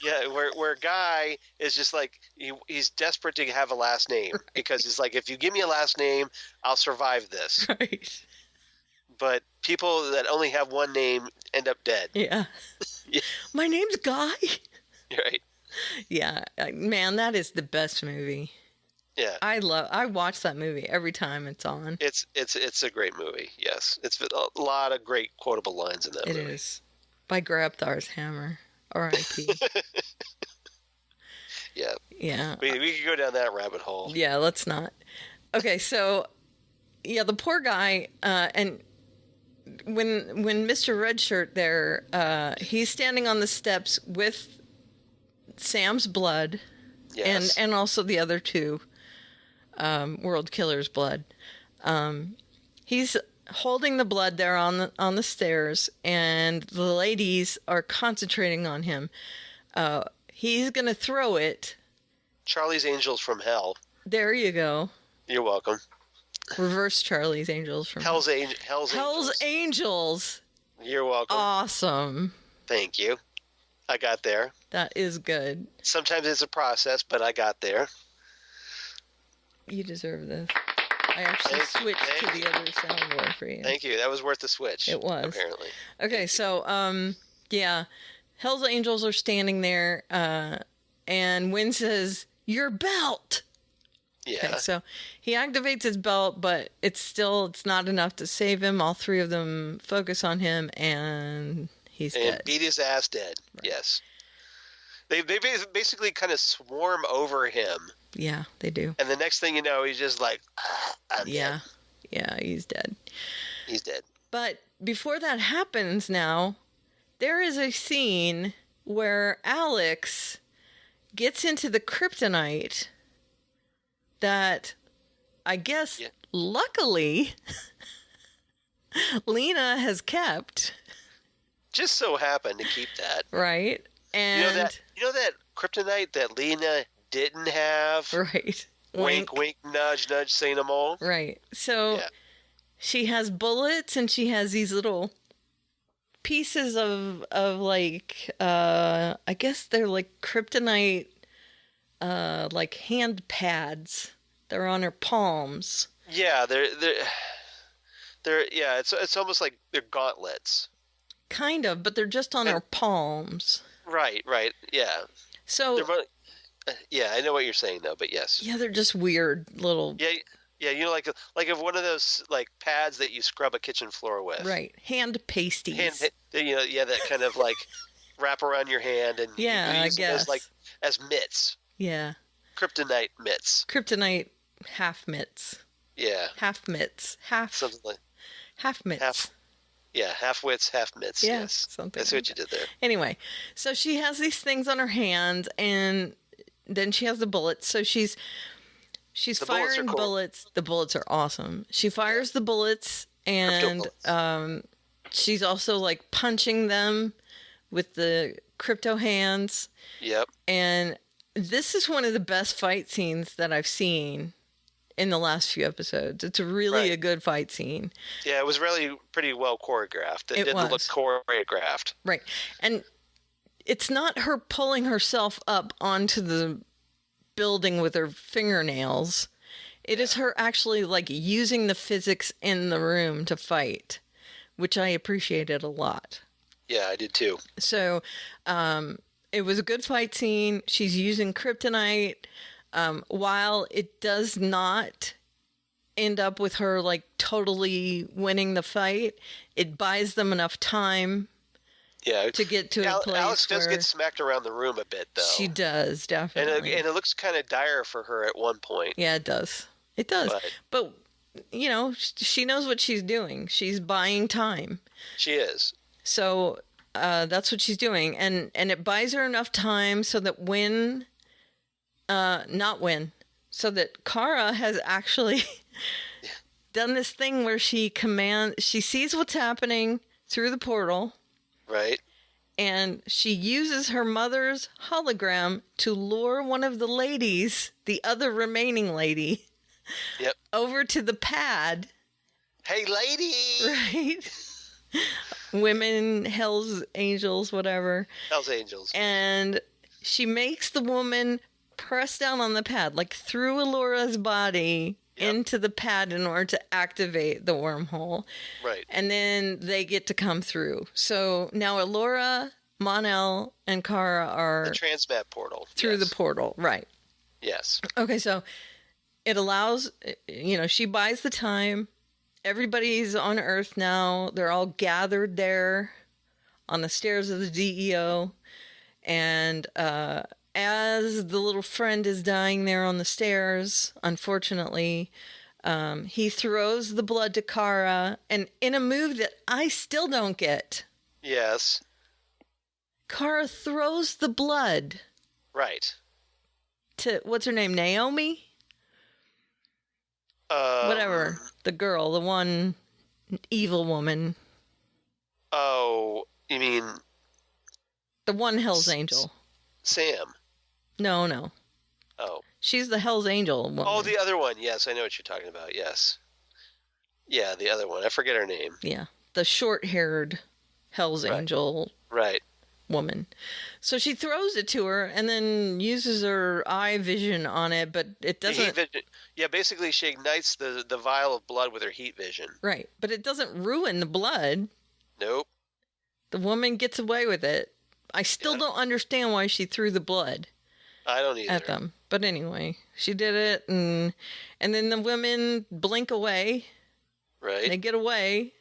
Yeah, where Guy is just like, he's desperate to have a last name. Right. Because he's like, if you give me a last name, I'll survive this. Right. But people that only have one name end up dead. Yeah. Yeah. My name's Guy? Right. Yeah. Man, that is the best movie. Yeah. I watch that movie every time it's on. It's a great movie, yes. It's a lot of great quotable lines in that movie. It is. By Grabthar's Hammer. R.I.P. Yeah. Yeah. We could go down that rabbit hole. Yeah, let's not. Okay, so, yeah, the poor guy, and when Mr. Redshirt there, he's standing on the steps with Sam's blood, yes. and also the other two, World Killer's blood. He's holding the blood there on the stairs, and the ladies are concentrating on him. He's gonna throw it. Charlie's Angels from Hell. There you go. You're welcome. Reverse Charlie's Angels from Hell's Angels. You're welcome. Awesome. Thank you. I got there. That is good. Sometimes it's a process, but I got there. You deserve this. I actually switched to the other soundboard for you. Thank you. That was worth the switch. It was. Apparently. Okay, so, yeah. Hell's Angels are standing there, and Wynn says, your belt! Yeah. Okay, so he activates his belt, but it's not enough to save him. All three of them focus on him, and he's dead. And beat his ass dead, right. Yes. They basically kind of swarm over him. Yeah, they do. And the next thing you know, he's just like, I'm dead. Yeah, he's dead. He's dead. But before that happens now, there is a scene where Alex gets into the kryptonite that I guess luckily Lena has kept. Just so happened to keep that. Right. And you know that kryptonite that Lena didn't have? right. Wink, wink, nudge, nudge, say no more. Right. So she has bullets and she has these little pieces of like I guess they're like kryptonite like hand pads. They're on her palms. Yeah, they're yeah, it's almost like they're gauntlets. Kind of, but they're just on her palms. Right, yeah. So yeah, I know what you're saying though, but yes. Yeah, they're just weird little. Yeah, you know, like if one of those like pads that you scrub a kitchen floor with. Right, hand pasties. That kind of like wrap around your hand and you use I guess them as mitts. Yeah. Kryptonite mitts. Kryptonite half mitts. Yeah. Half mitts. Something like half mitts. Half wits, half mitts. Yeah, yes. something. That's what you did there. Anyway, so she has these things on her hands, and then she has the bullets. So she's firing bullets. The bullets are awesome. She fires the bullets, and she's also like punching them with the crypto hands. Yep. And this is one of the best fight scenes that I've seen in the last few episodes. It's really a good fight scene. Yeah, it was really pretty well choreographed. It didn't look choreographed. Right. And it's not her pulling herself up onto the building with her fingernails. It is her actually like using the physics in the room to fight, which I appreciated a lot. Yeah, I did too. So, it was a good fight scene. She's using kryptonite. While it does not end up with her like totally winning the fight, it buys them enough time to get to a place Alex does get smacked around the room a bit, though. She does, definitely. And it looks kind of dire for her at one point. Yeah, it does. It does. But you know, she knows what she's doing. She's buying time. She is. So that's what she's doing. And it buys her enough time so that so that Kara has actually done this thing where she sees what's happening through the portal. Right. And she uses her mother's hologram to lure one of the ladies, the other remaining lady, over to the pad. Hey, lady! Right. Women, Hell's Angels, whatever. Hell's Angels. And she makes the woman press down on the pad, like through Alora's body into the pad in order to activate the wormhole. Right. And then they get to come through. So now Alora, Mon-El, and Kara are... The transmat portal. Through the portal, right. Yes. Okay, so it allows, she buys the time. Everybody's on Earth now. They're all gathered there on the stairs of the DEO. And as the little friend is dying there on the stairs, unfortunately, he throws the blood to Kara. And in a move that I still don't get. Yes. Kara throws the blood. Right. To, what's her name, Naomi? Whatever. The girl, the one evil woman. Oh, you mean... The one Hell's Angel. Sam. No. Oh. She's the Hell's Angel woman. Oh, the other one. Yes, I know what you're talking about. Yes. Yeah, the other one. I forget her name. Yeah. The short-haired Hell's Angel woman. So she throws it to her and then uses her eye vision on it, but it doesn't... Heat vision. Yeah, basically she ignites the vial of blood with her heat vision. Right. But it doesn't ruin the blood. Nope. The woman gets away with it. I still don't understand why she threw the blood. I don't either. At them. But anyway, she did it, and then the women blink away. Right. They get away.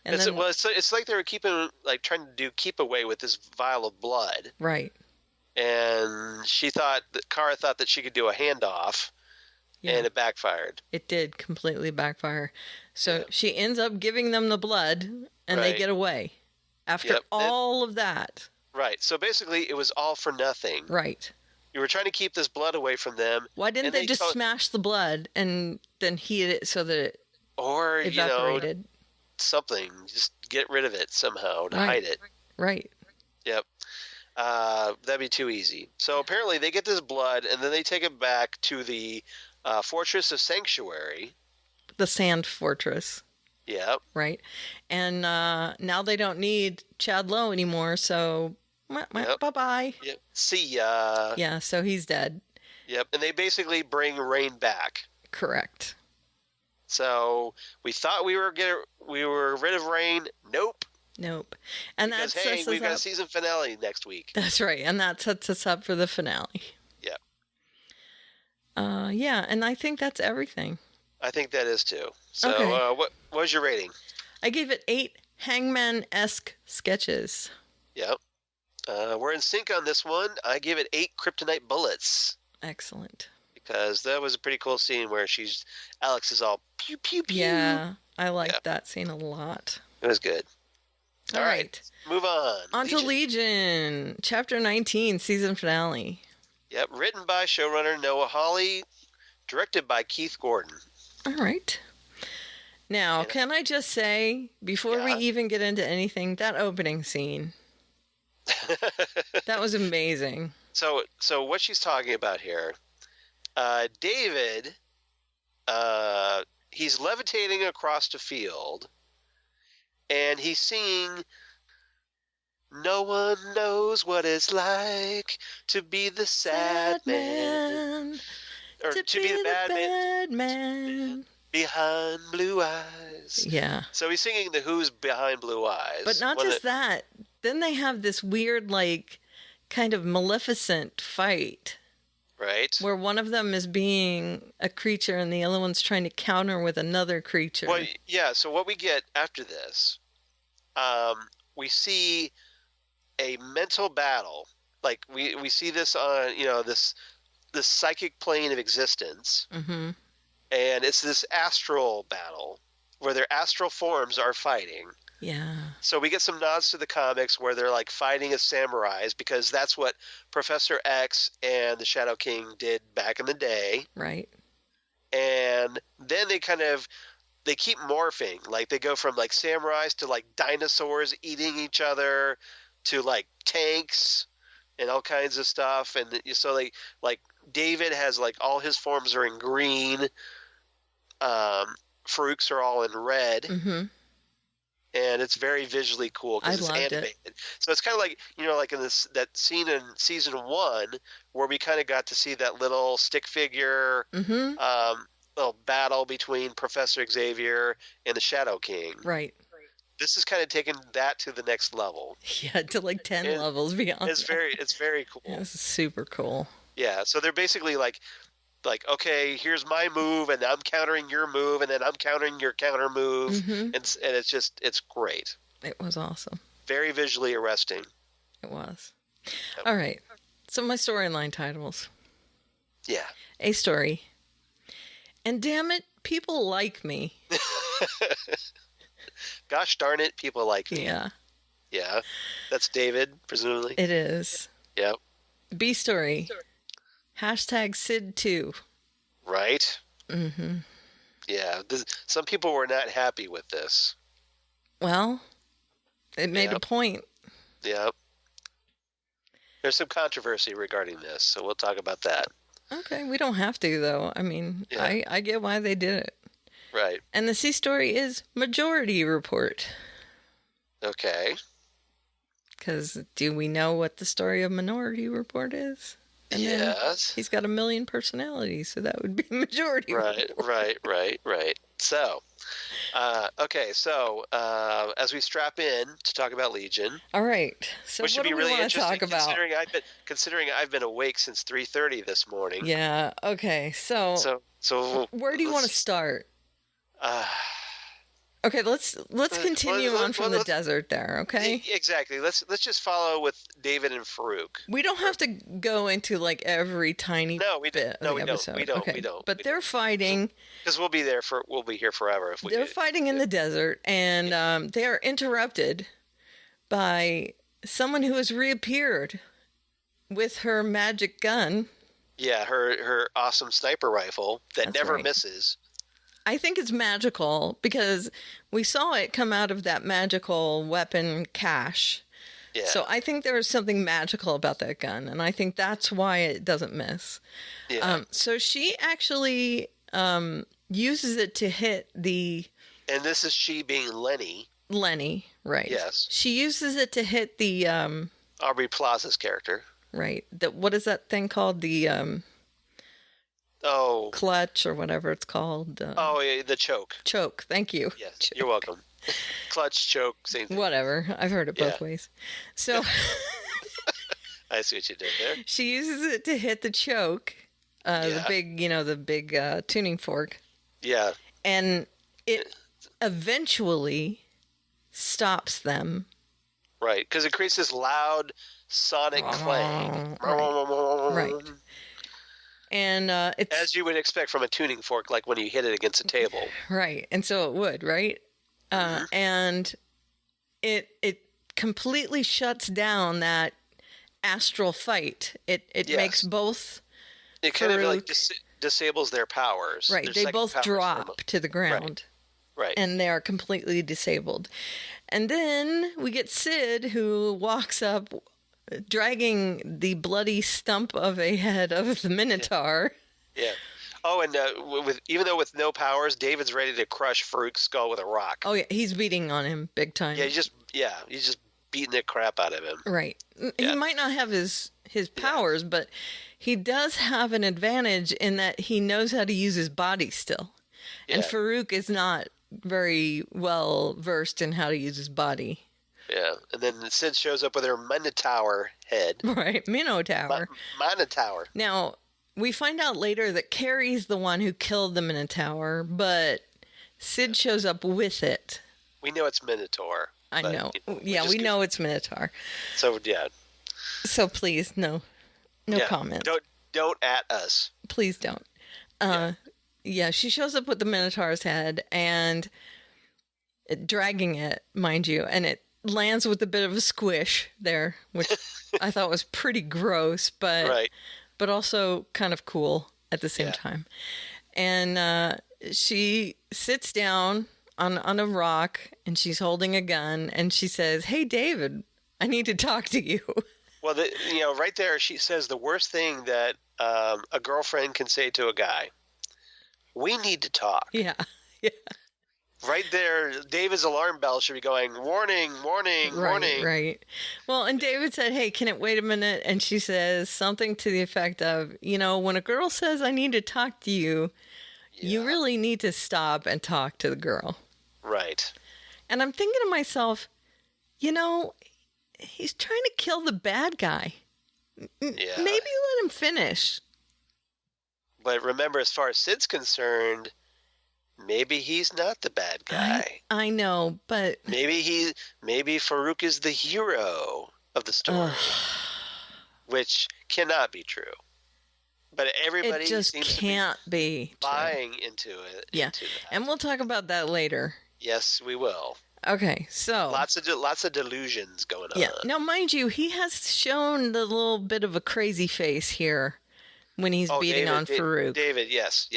And it's like they were trying to keep away with this vial of blood. Right. And Kara thought that she could do a handoff, and it backfired. It did completely backfire. So she ends up giving them the blood, and they get away. After all of that. Right. So basically, it was all for nothing. Right. You were trying to keep this blood away from them. Why didn't they just smash the blood and then heat it so that it evaporated? Something. Just get rid of it somehow to hide it. Right. Yep. That'd be too easy. So apparently they get this blood, and then they take it back to the Fortress of Sanctuary. The Sand Fortress. Yep. Right. And now they don't need Chad Lowe anymore, so bye-bye. Yep. See ya. Yeah, so he's dead. Yep. And they basically bring Rain back. Correct. So we thought we were rid of Rain. Nope. And because, that sets us we've got up. a season finale next week. That's right. And that sets us up for the finale. Yeah. Yeah, and I think that's everything. I think that is too. So Okay. What was your rating? I gave it 8 Hangman-esque sketches. Yep. We're in sync on this one. I give it 8 kryptonite bullets. Excellent. Because that was a pretty cool scene where Alex is all pew, pew, pew. Yeah, I liked that scene a lot. It was good. All right. Move on. On to Legion. Chapter 19, season finale. Yep. Written by showrunner Noah Hawley. Directed by Keith Gordon. All right. Now, can I just say, before we even get into anything, that opening scene, that was amazing. So what she's talking about here, David, he's levitating across the field, and he's singing, "No one knows what it's like to be the sad man, or to be the bad man behind blue eyes." Yeah. So he's singing the Who's Behind Blue Eyes. But not just that. Then they have this weird, like, kind of Maleficent fight. Right. Where one of them is being a creature and the other one's trying to counter with another creature. Well, yeah, so what we get after this, we see a mental battle. Like, we see this on, this psychic plane of existence. Mm-hmm. And it's this astral battle where their astral forms are fighting. Yeah. So we get some nods to the comics where they're like fighting as samurais, because that's what Professor X and the Shadow King did back in the day. Right. And then they keep morphing. Like they go from like samurais to like dinosaurs eating each other to like tanks and all kinds of stuff. And so they like David has like all his forms are in green. Farouk's are all in red. Mm-hmm. And it's very visually cool because it's animated. So it's kind of like, like in that scene in season 1 where we kind of got to see that little stick figure little battle between Professor Xavier and the Shadow King. Right. This is kind of taking that to the next level. Yeah, to like 10 levels beyond. It's very cool. Yeah, this is super cool. Yeah, so they're basically like, okay, here's my move, and I'm countering your move, and then I'm countering your counter move, and it's great. It was awesome. Very visually arresting. It was. Yep. All right. So my storyline titles. Yeah. A story. And damn it, people like me. Gosh darn it, people like me. Yeah. Yeah. That's David, presumably. It is. Yep. B story. Hashtag Sid2. Right? Mm-hmm. Yeah. Some people were not happy with this. Well, it made a point. Yep. There's some controversy regarding this, so we'll talk about that. Okay, we don't have to, though. I mean, I get why they did it. Right. And the C story is Majority Report. Okay. Because do we know what the story of Minority Report is? And yes. He's got 1 million personalities, so that would be Majority Report. Right. So, okay, so as we strap in to talk about Legion. All right. So which what should be do we really want to talk about? Considering I've been awake since 3:30 this morning. Yeah. Okay. So where do you want to start? Okay, let's continue on from the desert there, okay? Exactly. Let's just follow with David and Farouk. We don't have to go into like every tiny bit of the episode. We don't. But they're fighting because we'll be here forever if we. They're fighting in the desert, and they are interrupted by someone who has reappeared with her magic gun. Yeah, her awesome sniper rifle that never misses. I think it's magical because we saw it come out of that magical weapon cache Yeah. So I think there is something magical about that gun, and I think that's why it doesn't miss. Yeah. So she actually uses it to hit the... And this is she being Lenny, right. Yes. She uses it to hit the... Aubrey Plaza's character. Right. What is that thing called? The clutch or whatever it's called. Yeah, the choke. Choke. Thank you. Yes, choke. You're welcome. Clutch, choke, same thing. Whatever. I've heard it both ways. So I see what you did there. she uses it to hit the choke, the big tuning fork. Yeah. And it eventually stops them. Right, because it creates this loud sonic clang. Right. And it's... As you would expect from a tuning fork, like when you hit it against a table. Right, and so it would, right? And it completely shuts down that astral fight. It makes both... It kind of like disables their powers. Right, they both drop to the ground. Right. And they are completely disabled. And then we get Sid, who walks up dragging the bloody stump of a head of the Minotaur. Yeah. Oh, and even though with no powers, David's ready to crush Farouk's skull with a rock. Oh, yeah, he's beating on him big time. Yeah, he's just beating the crap out of him. Right. Yeah. He might not have his powers, but he does have an advantage in that he knows how to use his body still. Yeah. And Farouk is not very well versed in how to use his body. Yeah, and then Sid shows up with her Minotaur head. Right, Minotaur. Minotaur. Now, we find out later that Carrie's the one who killed the Minotaur, but Sid shows up with it. We know it's Minotaur. I know. We know it's Minotaur. So, yeah. So, please, no comment. Don't at us. Please don't. Yeah, she shows up with the Minotaur's head and dragging it, mind you, and it lands with a bit of a squish there, which I thought was pretty gross, but also kind of cool at the same time. And she sits down on a rock, and she's holding a gun, and she says, "Hey, David, I need to talk to you." Well, right there, she says the worst thing that a girlfriend can say to a guy. We need to talk. Yeah. Right there, David's alarm bell should be going, warning, warning, warning. Right. Well, and David said, hey, can it wait a minute? And she says something to the effect of, when a girl says, I need to talk to you, you really need to stop and talk to the girl. Right. And I'm thinking to myself, he's trying to kill the bad guy. Maybe let him finish. But remember, as far as Sid's concerned, maybe he's not the bad guy. I know, but maybe Farouk is the hero of the story, which cannot be true. But everybody seems to be buying into it. Yeah, into that. And we'll talk about that later. Yes, we will. Okay, so lots of delusions going on. Yeah. Now, mind you, he has shown the little bit of a crazy face here. When he's beating on Farouk. David, yes.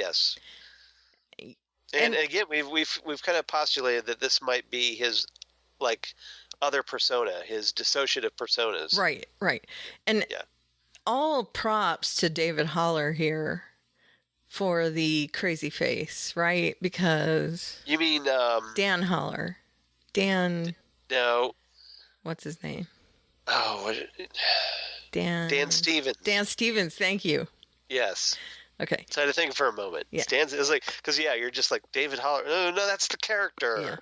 And again, we've kind of postulated that this might be his other persona, his dissociative personas. Right. And all props to David Haller here for the crazy face, right? Because you mean Dan Haller. No. What's his name? Oh, Dan Stevens. Dan Stevens, thank you. Yes. Okay. So I had to think for a moment. Yeah. It's like, because you're just like David Haller. No, that's the character.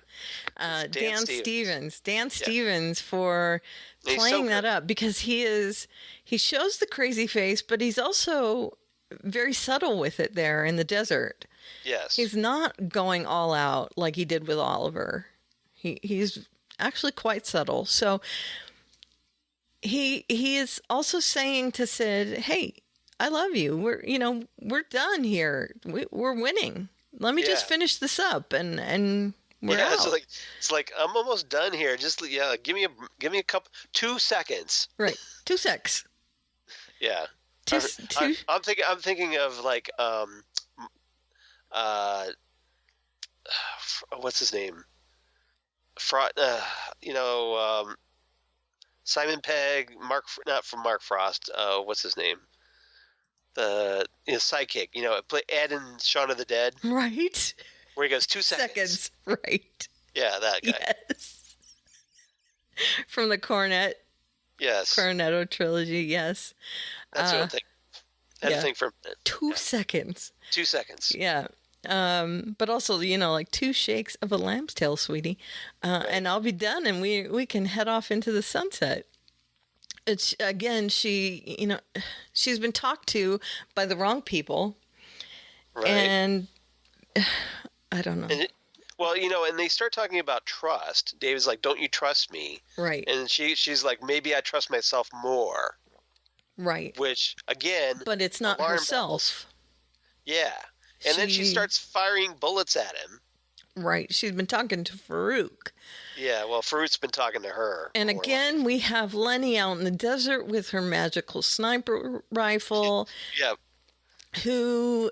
Yeah. Dan Stevens. Dan Stevens for playing that up because he shows the crazy face, but he's also very subtle with it there in the desert. Yes. He's not going all out like he did with Oliver. He's actually quite subtle. So he is also saying to Sid, hey, I love you. We're done here. We're winning. Let me just finish this up and we're out. It's like I'm almost done here. Just give me a couple 2 seconds. Right. 2 secs. Yeah. I'm thinking of what's his name? Simon Pegg, not from Mark Frost. What's his name? His sidekick. Play Ed in Shaun of the Dead. Right. Where he goes 2 seconds. Right. Yeah, that guy. Yes. From the Cornetto trilogy. Yes. That's what I'm thinking. I had to think for a minute. 2 seconds. 2 seconds. Yeah. But also, like 2 shakes of a lamb's tail, sweetie. And I'll be done and we can head off into the sunset. It's again, she's been talked to by the wrong people. Right. And I don't know. And they start talking about trust. David's like, "Don't you trust me?" Right. And she's like, "Maybe I trust myself more." Right. Which again, but it's not herself. Yeah. And then she starts firing bullets at him. Right. She's been talking to Farouk. Yeah, well, Farouk's been talking to her. And again, we have Lenny out in the desert with her magical sniper rifle. Yep. Who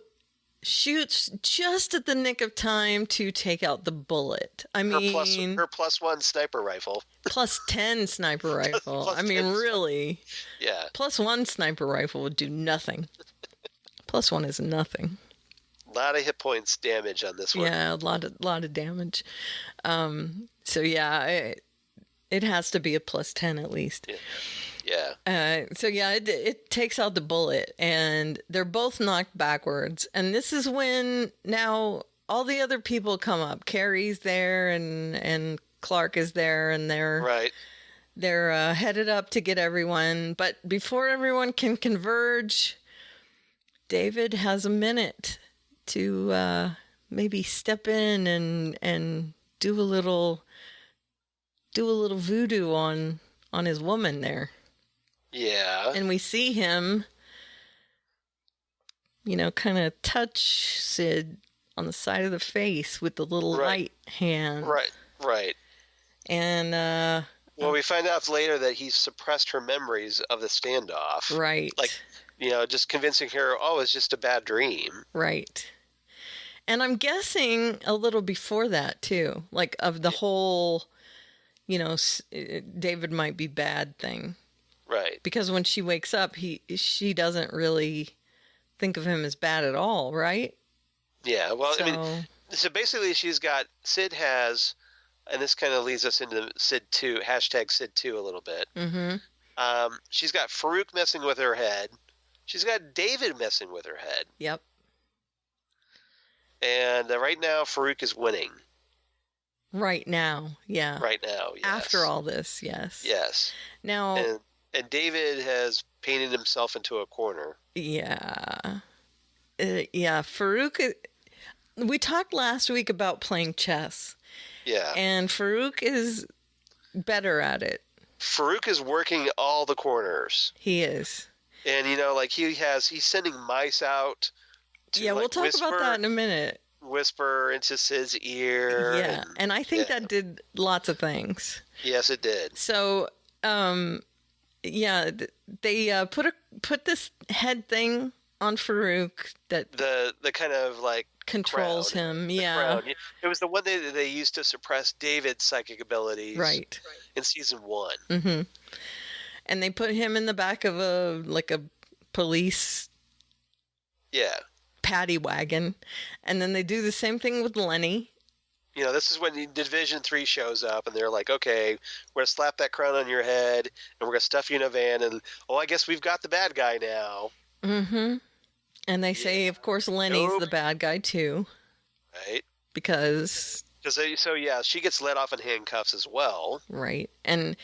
shoots just at the nick of time to take out the bullet. I mean... Her +1 sniper rifle. +10 sniper rifle. I mean, really. Yeah. +1 sniper rifle would do nothing. +1 is nothing. A lot of hit points damage on this one. Yeah, a lot of damage. So yeah, it has to be a +10 at least. Yeah. It takes out the bullet, and they're both knocked backwards. And this is when now all the other people come up. Carrie's there, and Clark is there, and they're headed up to get everyone. But before everyone can converge, David has a minute to maybe step in and do a little voodoo on his woman there. Yeah. And we see him, kind of touch Sid on the side of the face with the little light hand. Right. And we find out later that he's suppressed her memories of the standoff. Right. Like, just convincing her, it's just a bad dream. Right. And I'm guessing a little before that, too. Like, of the whole, David might be bad thing. Right. Because when she wakes up, she doesn't really think of him as bad at all, right? Yeah, well, so basically Sid has, and this kind of leads us into Sid 2, #Sid2 a little bit. Mm-hmm. She's got Farouk messing with her head. She's got David messing with her head. Yep. And right now, Farouk is winning. Right now, yeah. Right now, yes. After all this, yes. Yes. Now... And David has painted himself into a corner. Yeah. Farouk... We talked last week about playing chess. Yeah. And Farouk is better at it. Farouk is working all the corners. He is. And, he's sending mice out to, we'll talk about that in a minute. Whisper into Sid's ear. Yeah, and I think that did lots of things. Yes, it did. So, they put this head thing on Farouk that the kind of like controls him. Yeah, it was the one that they used to suppress David's psychic abilities. Right. In season 1. Mm-hmm. And they put him in the back of a police. Yeah. Paddy wagon, and then they do the same thing with Lenny. This is when Division 3 shows up, and they're like, okay, we're going to slap that crown on your head, and we're going to stuff you in a van, and, I guess we've got the bad guy now. Mm-hmm. And they say, of course, Lenny's the bad guy, too. Right. Because she gets let off in handcuffs as well. Right. And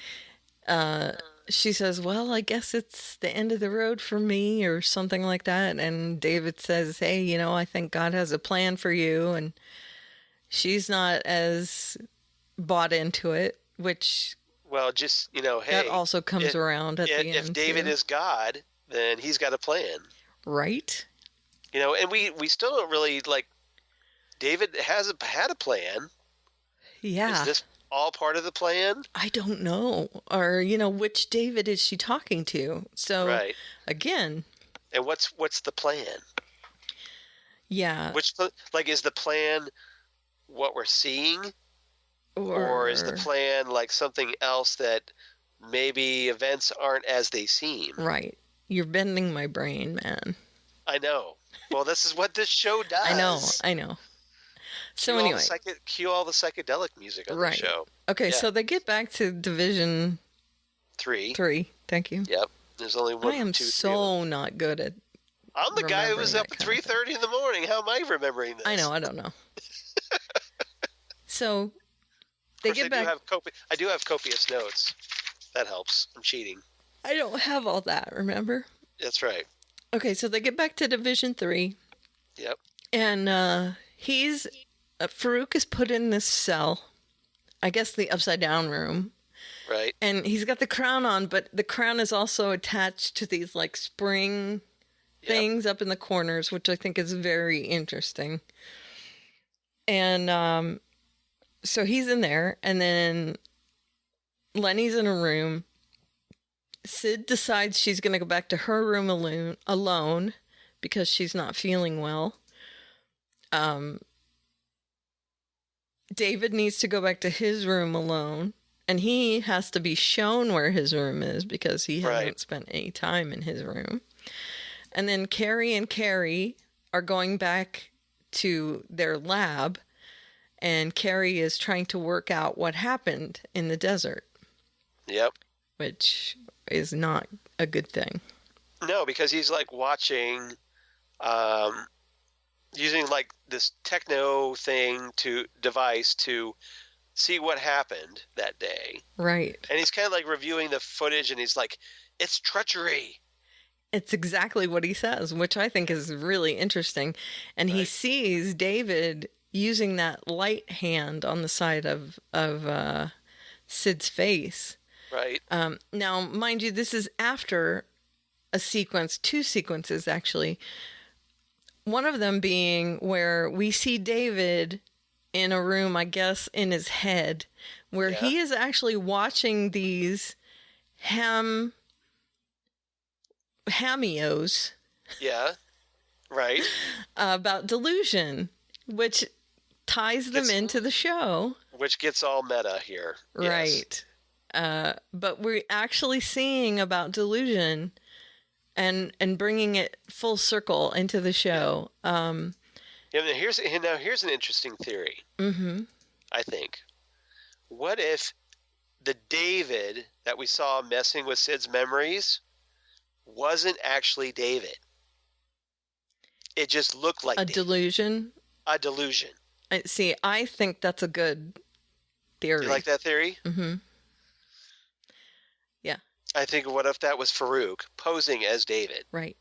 she says, well, I guess it's the end of the road for me, or something like that. And David says, hey, I think God has a plan for you. And she's not as bought into it, which... Well, just, hey... That also comes around at the end, if David is God, then he's got a plan. Right. And we still don't really, David had a plan. Yeah. Is this all part of the plan? I don't know. Or, which David is she talking to? So, right. Again. And what's the plan? Yeah. Is the plan what we're seeing? Or is the plan something else that maybe events aren't as they seem. Right. You're bending my brain, man. I know. Well, this is what this show does. I know. So anyway. Cue all the psychedelic music on the show. Okay, so they get back to Division 3. Thank you. Yep. There's only one. I am so not good at. I'm the guy who was up at 3:30 in the morning. How am I remembering this? I know. I don't know. So they get back. I do have copious notes. That helps. I'm cheating. I don't have all that. Remember? That's right. Okay, so they get back to Division 3. Yep. And Farouk is put in this cell. I guess the upside down room. Right. And he's got the crown on, but the crown is also attached to these like spring things up in the corners, which I think is very interesting. And so he's in there, and then Lenny's in a room. Sid decides she's going to go back to her room alone because she's not feeling well. David needs to go back to his room alone. And he has to be shown where his room is because he hasn't spent any time in his room. And then Carrie and Carrie are going back to their lab. And Carrie is trying to work out what happened in the desert. Yep. Which is not a good thing. No, because he's like watching, using like this techno device to see what happened that day. Right. And he's kind of like reviewing the footage, and he's like, it's treachery. It's exactly what he says, which I think is really interesting. And he sees David using that light hand on the side of Sid's face. Right. Now, mind you, this is after two sequences actually. One of them being where we see David in a room, I guess, in his head, where he is actually watching these cameos. Yeah, right. About delusion, which ties them into the show. Which gets all meta here. Right. Yes. But we're actually seeing about delusion and bringing it full circle into the show. Here's an interesting theory. Mm-hmm. I think. What if the David that we saw messing with Sid's memories wasn't actually David? It just looked like a delusion. A delusion. I think that's a good theory. You like that theory? Mm-hmm. Yeah. I think, what if that was Farouk posing as David? Right.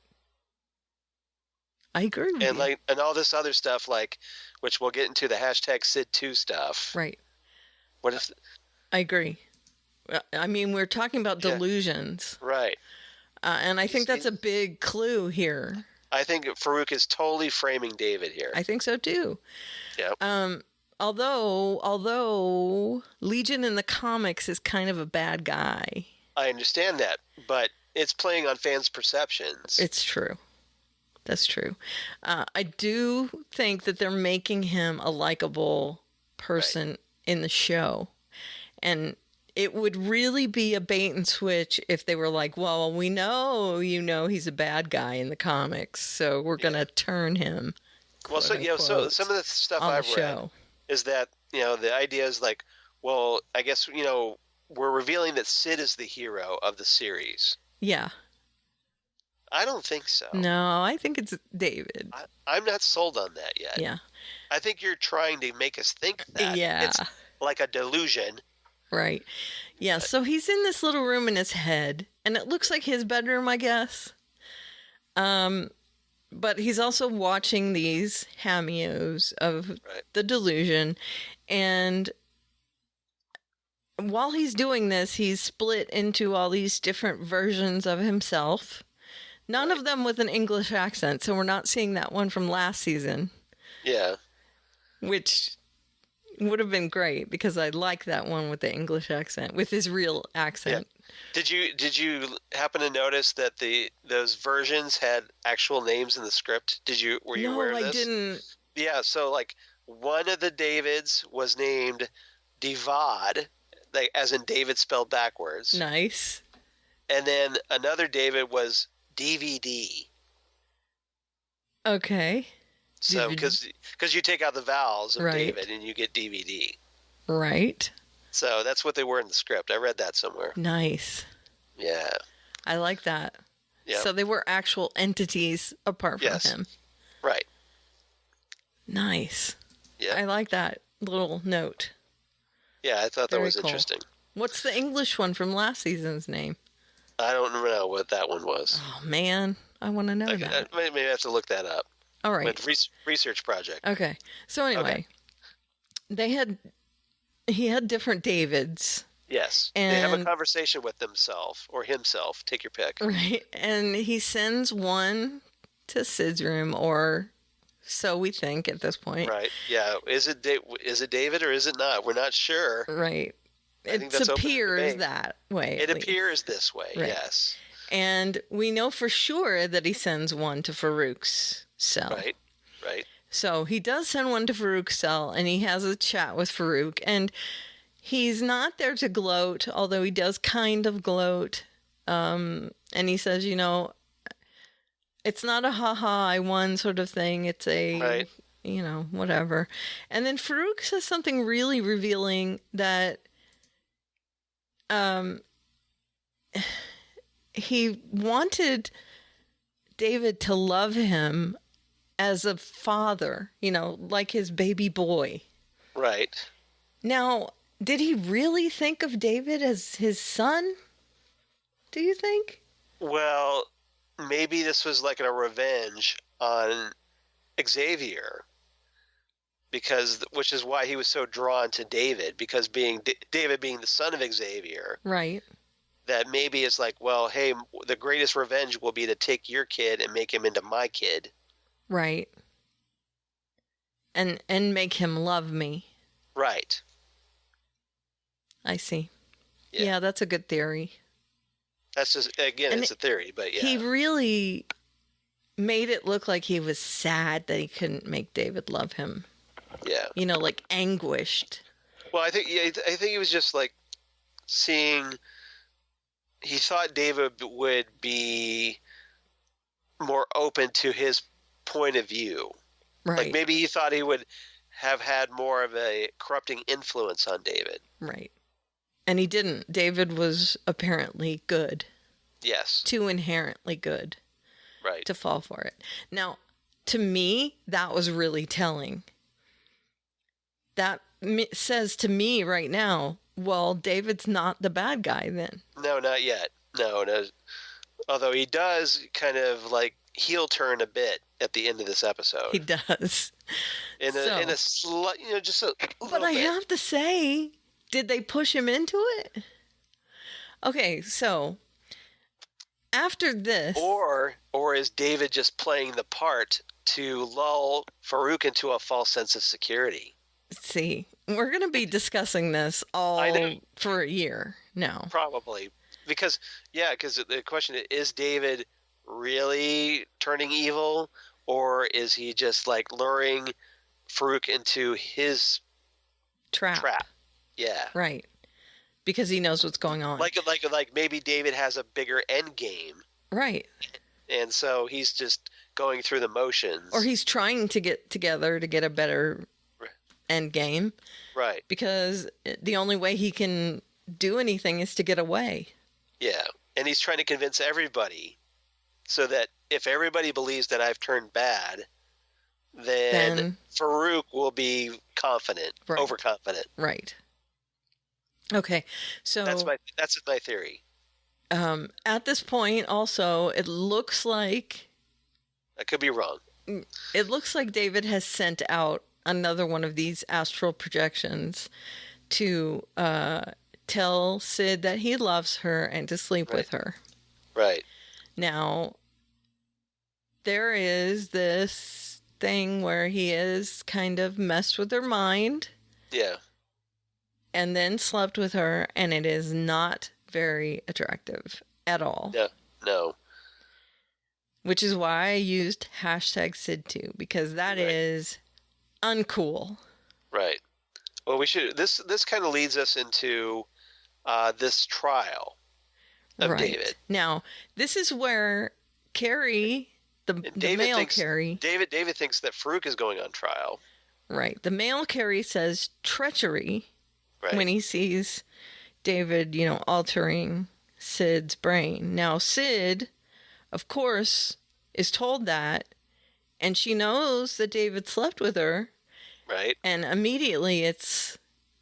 I agree with you. And all this other stuff, like, which we'll get into the hashtag Sid2 stuff. Right. What if? I agree. I mean, we're talking about delusions. Right. And I think that's a big clue here. I think Farouk is totally framing David here. I think so too. Yeah. Although Legion in the comics is kind of a bad guy. I understand that, but it's playing on fans' perceptions. It's true. That's true. I do think that they're making him a likable person in the show. And it would really be a bait and switch if they were like, well, we know, he's a bad guy in the comics, so we're going to turn him. Well, so some of the stuff I've read is that, the idea is like, well, I guess, we're revealing that Sid is the hero of the series. Yeah. I don't think so. No, I think it's David. I'm not sold on that yet. Yeah. I think you're trying to make us think that. Yeah. It's like a delusion. Right. Yeah, so he's in this little room in his head, and it looks like his bedroom, I guess. But he's also watching these cameos of the delusion, and while he's doing this, he's split into all these different versions of himself. None of them with an English accent, so we're not seeing that one from last season. Yeah. Which would have been great, because I like that one with the English accent, with his real accent. Yeah. Did you happen to notice that those versions had actual names in the script? Were you aware of this? No, I didn't. Yeah, so like one of the Davids was named Divad. like as in David spelled backwards. Nice. And then another David was DVD. Okay. So because you take out the vowels of Right. David and you get DVD. Right. So that's what they were in the script. I read that somewhere. Nice. Yeah. I like that. Yeah. So they were actual entities apart from Yes. him. Right. Nice. Yeah. I like that little note. Yeah, I thought that Very was cool. interesting. What's the English one from last season's name? I don't know what that one was. Oh, man. I want to know I that. maybe I have to look that up. All right. With research project. Okay. So anyway, he had different Davids. Yes. They have a And- conversation with themselves or himself. Take your pick. Right. And he sends one to Sid's room, or so we think at this point. Right. Yeah. Is it David or is it not? We're not sure. Right. I think It that's open to appears debate. that way. It at least. appears this way. Right. Yes. And we know for sure that he sends one to Farouk's cell. Right. Right. So he does send one to Farouk's cell, and he has a chat with Farouk. And he's not there to gloat, although he does kind of gloat. And he says, it's not a ha-ha, I won sort of thing. It's a, Right. Whatever. And then Farouk says something really revealing that he wanted David to love him as a father, like his baby boy. Right. Now, did he really think of David as his son? Do you think? Well, maybe this was like a revenge on Xavier, which is why he was so drawn to David, because David being the son of Xavier, Right. that maybe it's like, well, hey, the greatest revenge will be to take your kid and make him into my kid. Right. And make him love me. Right. I see. Yeah. Yeah, that's a good theory. That's just, again, And it's a theory, but yeah. He really made it look like he was sad that he couldn't make David love him. Yeah. Like anguished. Well, I think he was just like seeing. He thought David would be more open to his point of view. Right. Like maybe he thought he would have had more of a corrupting influence on David. Right. And he didn't. David was apparently good. Yes. Too inherently good Right. to fall for it. Now, to me, that was really telling. That says to me right now, well, David's not the bad guy then. No, not yet. No. Although he does kind of like heel turn a bit at the end of this episode. He does. in a slight, just a But little I bit. have to say, did they push him into it? Okay, so after this, Or is David just playing the part to lull Farouk into a false sense of security? see, we're going to be discussing this I know. all for a year now. Probably. Because the question is David really turning evil, or is he just like luring Farouk into his trap? Yeah. Right. Because he knows what's going on. Like maybe David has a bigger end game, Right. and so he's just going through the motions. Or he's trying to get together to get a better end game, right. because the only way he can do anything is to get away. Yeah, and he's trying to convince everybody, so that if everybody believes that I've turned bad, then Farouk will be confident, Right. overconfident. Right. Okay. So That's my theory. at this point, also, it looks like I could be wrong. David has sent out another one of these astral projections to tell Sid that he loves her and to sleep with her. Right. Now, there is this thing where he is kind of messed with her mind Yeah. and then slept with her, and it is not very attractive at all. Yeah. No. Which is why I used #Sid2, because that Right. is uncool. Right. Well, we should. This kind of leads us into this trial of David. Now, this is where Carrie, the male Carrie... David thinks that Farouk is going on trial. Right. The male Carrie says treachery when he sees David, altering Sid's brain. Now, Sid, of course, is told that, and she knows that David slept with her. Right. And immediately it's,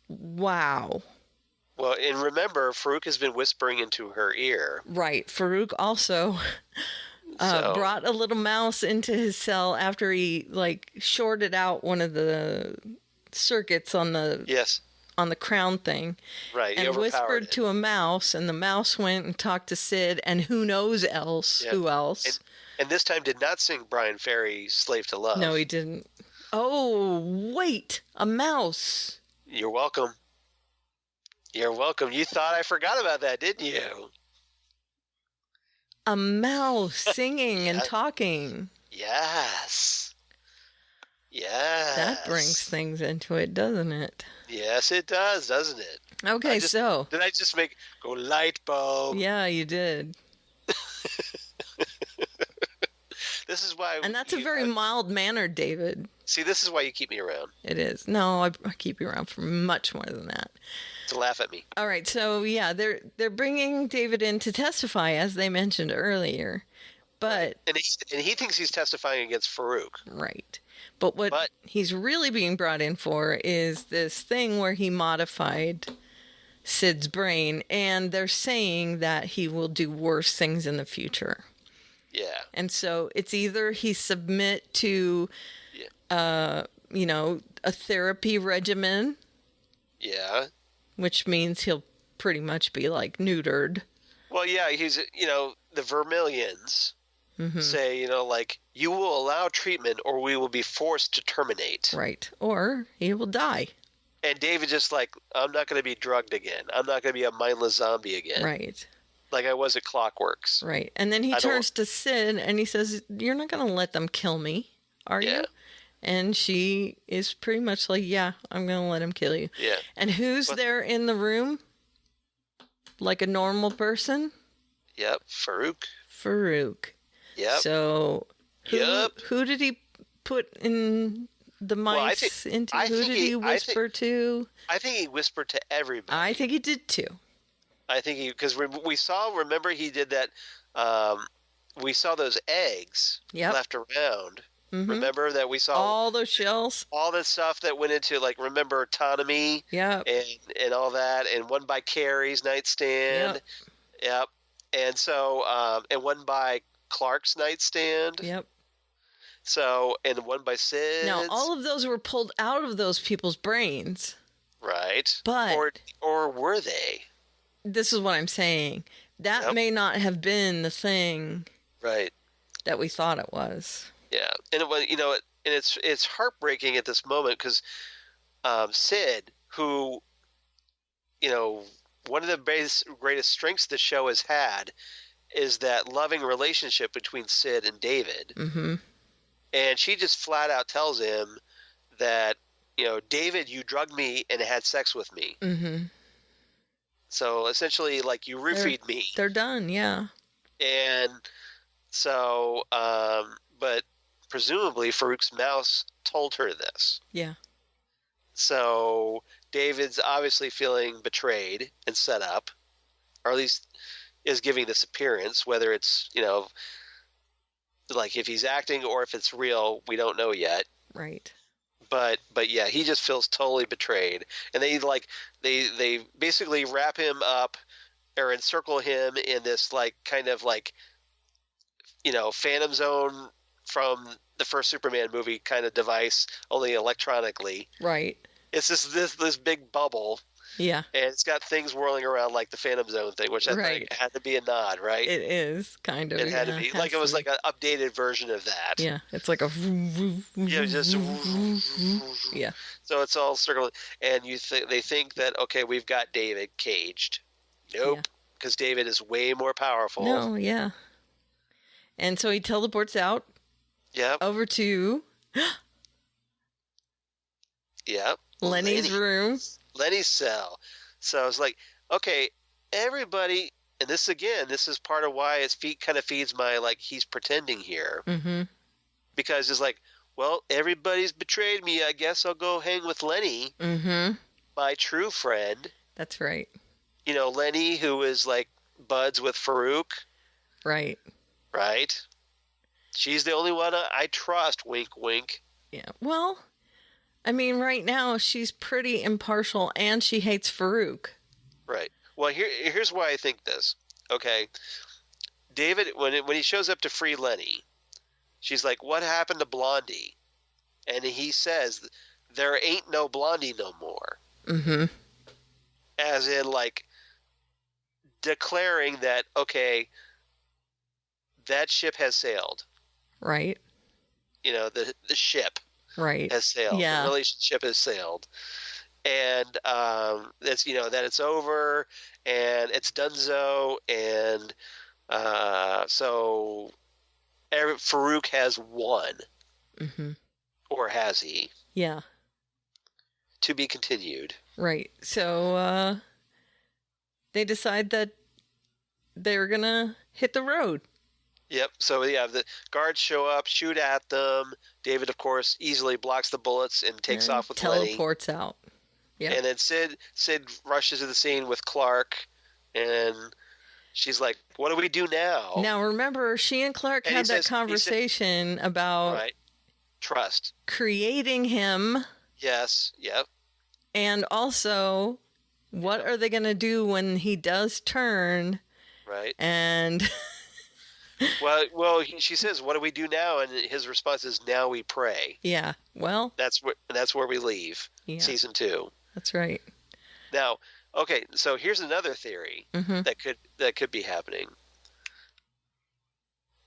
wow. Well, and remember, Farouk has been whispering into her ear. Right. Farouk also brought a little mouse into his cell after he, shorted out one of the circuits on the crown thing. Right. And whispered to a mouse, and the mouse went and talked to Sid, and who knows else? Yeah. Who else? And this time did not sing Brian Ferry's Slave to Love. No, he didn't. Oh, wait. A mouse. You're welcome. You're welcome. You thought I forgot about that, didn't you? A mouse singing and talking. Yes. Yes. That brings things into it, doesn't it? Yes, it does, doesn't it? Okay, so. Did I just go light bulb? Yeah, you did. This is why. And that's a very mild-mannered David. See, this is why you keep me around. It is. No, I keep you around for much more than that. To laugh at me. All right, so yeah, they're bringing David in to testify, as they mentioned earlier, but and he thinks he's testifying against Farouk. Right, but what he's really being brought in for is this thing where he modified Sid's brain, and they're saying that he will do worse things in the future. Yeah. And so it's either he submit to, a therapy regimen. Yeah. Which means he'll pretty much be neutered. Well, yeah, he's, the Vermilions say, you will allow treatment or we will be forced to terminate. Right. Or he will die. And David just I'm not going to be drugged again. I'm not going to be a mindless zombie again. Right. Like I was at Clockworks. Right. And then he turns to Sid and he says, you're not going to let them kill me, are you? And she is pretty much like, yeah, I'm going to let him kill you. Yeah. And who's there in the room? Like a normal person? Yep. Farouk. Yep. So who did he put in the mice into? Who did he whisper to? I think he whispered to everybody. I think he did too. I think because remember he did that, we saw those eggs left around. Mm-hmm. Remember that we saw all those shells, all that stuff that went into remember autonomy, and all that, and one by Carrie's nightstand, yep, and so and one by Clark's nightstand, yep. So and one by Sid's. Now all of those were pulled out of those people's brains, right? But or were they? This is what I'm saying. That may not have been the thing, right? That we thought it was. Yeah, and it was, and it's heartbreaking at this moment because Sid, who, one of the greatest strengths the show has had is that loving relationship between Sid and David. Mm-hmm. And she just flat out tells him that, David, you drugged me and had sex with me. Mm-hmm. So essentially, you roofied me. They're done, yeah. And so, but presumably Farouk's mouse told her this. Yeah. So David's obviously feeling betrayed and set up, or at least is giving this appearance, whether it's, if he's acting or if it's real, we don't know yet. Right. But yeah, he just feels totally betrayed. And they basically wrap him up or encircle him in this Phantom Zone from the first Superman movie kind of device, only electronically. Right. It's just this big bubble. Yeah. And it's got things whirling around like the Phantom Zone thing, which I think had to be a nod, right? It is, kind of. It had to be. It was an updated version of that. Yeah. It's like a... Yeah, just... Yeah. So it's all circling. And they think that, okay, we've got David caged. Nope. Because David is way more powerful. No, yeah. And so he teleports out. Yep. Over to... Yep. Lenny's room. Lenny's cell. So it's okay, everybody, and this is part of why it's kind of feeds my, like, he's pretending here. Mm-hmm. Because it's like, well, everybody's betrayed me. I guess I'll go hang with Lenny, my true friend. That's right. You know, Lenny, who is like buds with Farouk. Right. Right? She's the only one I trust, wink, wink. Yeah. Well, I mean, right now she's pretty impartial and she hates Farouk. Right. Well, here's why I think this. Okay. David, when he shows up to free Lenny, she's like, what happened to Blondie? And he says, there ain't no Blondie no more. Mm-hmm. As in, like, declaring that, okay, that ship has sailed. Right. You know, the ship has sailed. Yeah. The relationship has sailed. And that's, you know, that it's over and it's donezo. And so Farouk has won. Mm-hmm. Or has he? Yeah. To be continued. Right. So they decide that they're going to hit the road. Yep. So, yeah, the guards show up, shoot at them. David, of course, easily blocks the bullets and takes off with Lenny. Teleports out. Yeah. And then Sid rushes to the scene with Clark, and she's like, what do we do now? Now, remember, she and Clark had that conversation about trust. Creating him. Yes. Yep. And also, what are they going to do when he does turn? Right. And... well, she says, what do we do now? And his response is, now we pray. Yeah, well... That's where we leave, season 2. That's right. Now, okay, so here's another theory that could be happening.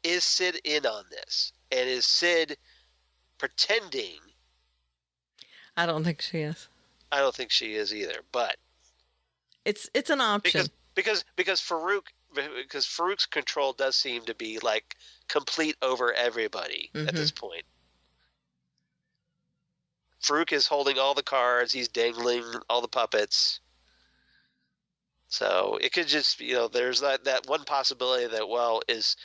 Is Sid in on this? And is Sid pretending? I don't think she is. I don't think she is either, but... It's an option. Because Farouk's control does seem to be, like, complete over everybody at this point. Farouk is holding all the cards. He's dangling all the puppets. So it could just, you know, there's that one possibility that, well, is,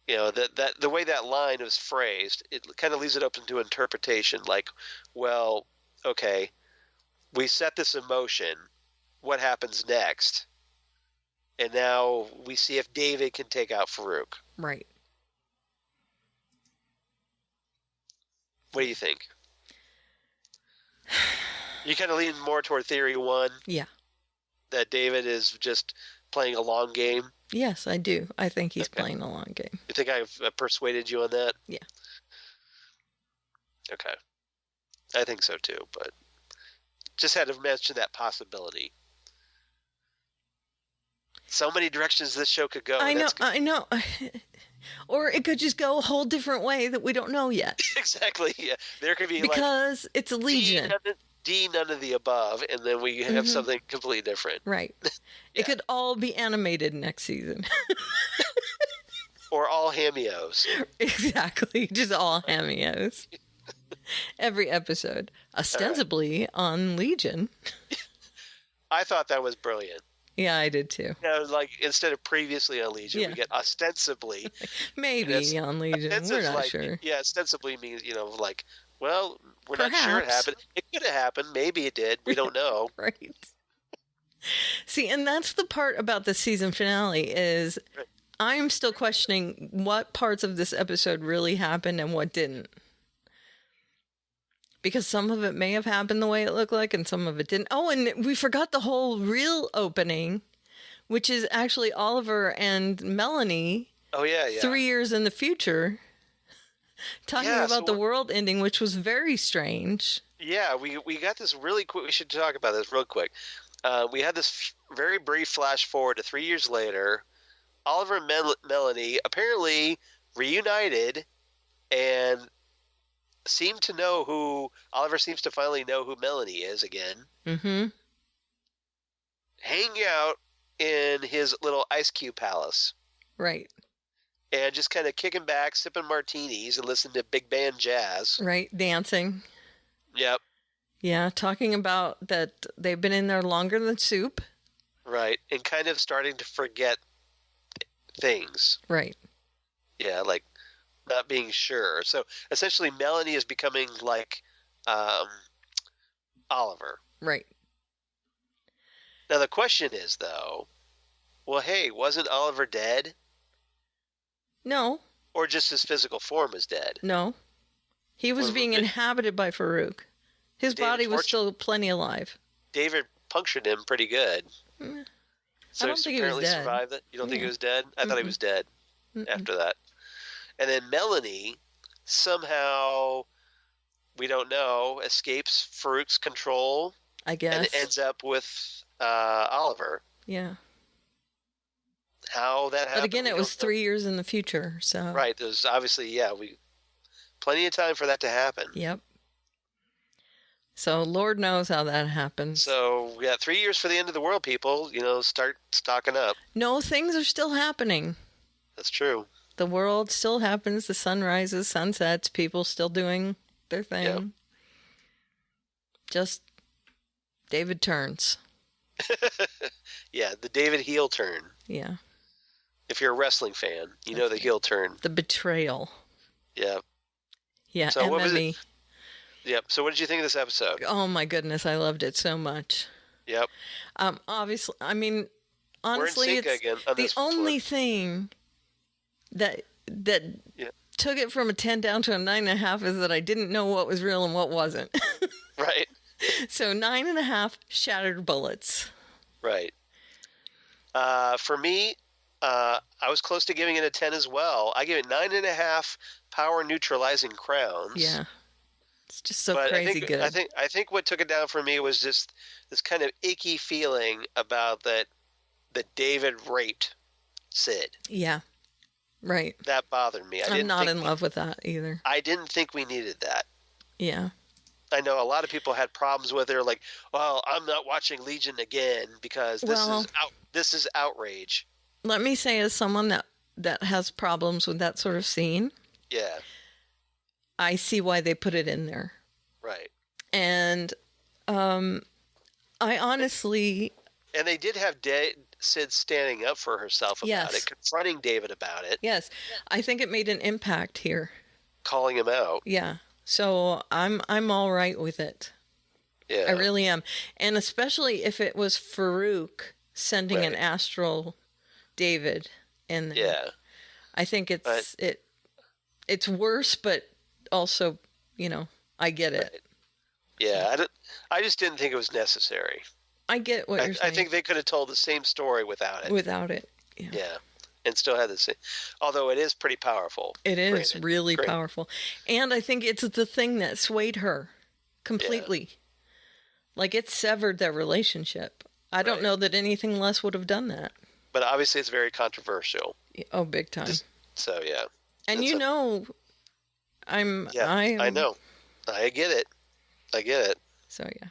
you know, that the way that line was phrased, it kind of leaves it open to interpretation. Like, well, okay, we set this in motion. What happens next? And now we see if David can take out Farouk. Right. What do you think? You kind of lean more toward theory 1? Yeah. That David is just playing a long game? Yes, I do. I think he's playing a long game. You think I've persuaded you on that? Yeah. Okay. I think so too, but just had to mention that possibility. So many directions this show could go. I know. Or it could just go a whole different way that we don't know yet. Exactly. Yeah. There could be because it's a Legion. D, none of the above, and then we have something completely different. Right. It could all be animated next season. Or all cameos. Exactly. Just all cameos. Every episode. Ostensibly on Legion. I thought that was brilliant. Yeah, I did too. You know, like instead of previously on Legion, we get ostensibly. Maybe on Legion. We're not sure. Yeah, ostensibly means, you know, like, well, we're not sure it happened. It could have happened. Maybe it did. We don't know. Right. See, and that's the part about the season finale is I'm still questioning what parts of this episode really happened and what didn't. Because some of it may have happened the way it looked like and some of it didn't. Oh, and we forgot the whole real opening, which is actually Oliver and Melanie. Oh, yeah. 3 years in the future. Talking about the world ending, which was very strange. Yeah, we got this really quick. We should talk about this real quick. We had this very brief flash forward to 3 years later. Oliver and Melanie apparently reunited and seem to know who Oliver seems to finally know who Melanie is again. Mm-hmm. Hanging out in his little ice cube palace. Right. And just kind of kicking back, sipping martinis, and listening to big band jazz. Right, dancing. Yep. Yeah, talking about that they've been in there longer than Soup. Right. And kind of starting to forget things. Right. Yeah, like not being sure. So essentially Melanie is becoming like Oliver. Right. Now the question is though, well, hey, wasn't Oliver dead? No. Or just his physical form is dead? No. He was being inhabited by Farouk. His body was still plenty alive. David punctured him pretty good. So I don't think he was dead. Survived it? You don't think he was dead? I thought he was dead after that. And then Melanie somehow, we don't know, escapes Farouk's control. I guess. And ends up with Oliver. Yeah. How that happened. But again, it was 3 years in the future, so. Right. There's obviously, plenty of time for that to happen. Yep. So Lord knows how that happens. So we got 3 years for the end of the world, people. Start stocking up. No, things are still happening. That's true. The world still happens. The sun rises, sun sets. People still doing their thing. Yep. Just David turns. Yeah, the David heel turn. Yeah. If you're a wrestling fan, you know the heel turn. The betrayal. Yeah. Yeah, so what was enemy. it? Yep. So what did you think of this episode? Oh my goodness, I loved it so much. Yep. Obviously, I mean, honestly, We're in sync again on the this only one. thing that took it from a 10 down to a 9.5 is that I didn't know what was real and what wasn't. Right. So 9.5 shattered bullets. Right. For me, I was close to giving it a 10 as well. I gave it 9.5 power neutralizing crowns. Yeah. It's just so but crazy good. I think what took it down for me was just this kind of icky feeling about that David raped Sid. Yeah. Right. That bothered me. I'm not in love with that either. I didn't think we needed that. Yeah. I know a lot of people had problems with it. Like, well, I'm not watching Legion again because this is outrage. Let me say, as someone that has problems with that sort of scene, yeah, I see why they put it in there. Right. And I honestly... And they did have Sid standing up for herself about it, confronting David about it. Yes. I think it made an impact here. Calling him out. Yeah. So I'm all right with it. Yeah. I really am. And especially if it was Farouk sending an astral David in there. Yeah. I think it's worse, but also, I get it. Right. Yeah, I just didn't think it was necessary. I get what you're saying. I think they could have told the same story without it. Without it, yeah. Yeah, and still had the same. Although it is pretty powerful. It is really powerful. And I think it's the thing that swayed her completely. Yeah. Like, it severed their relationship. I don't know that anything less would have done that. But obviously it's very controversial. Oh, big time. So, yeah. And I know. I know. I get it. So, yeah.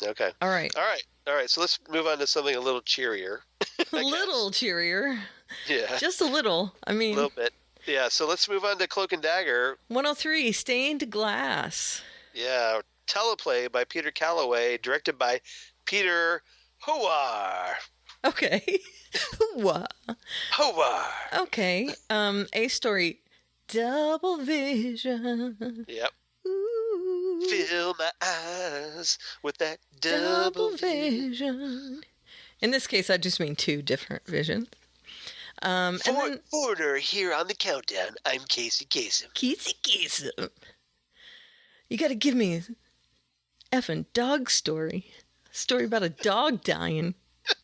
Okay. All right. So let's move on to something a little cheerier. A little cheerier. Yeah. Just a little. I mean. A little bit. Yeah. So let's move on to Cloak and Dagger. 103, Stained Glass. Yeah. Teleplay by Peter Calloway, directed by Peter Howar. Okay. Howar. Okay. A story. Double Vision. Yep. Ooh. Fill my eyes with that double vision. In this case, I just mean two different visions. Order here on the countdown. I'm Casey Kasem. Casey Kasem. You got to give me an effing dog story. A story about a dog dying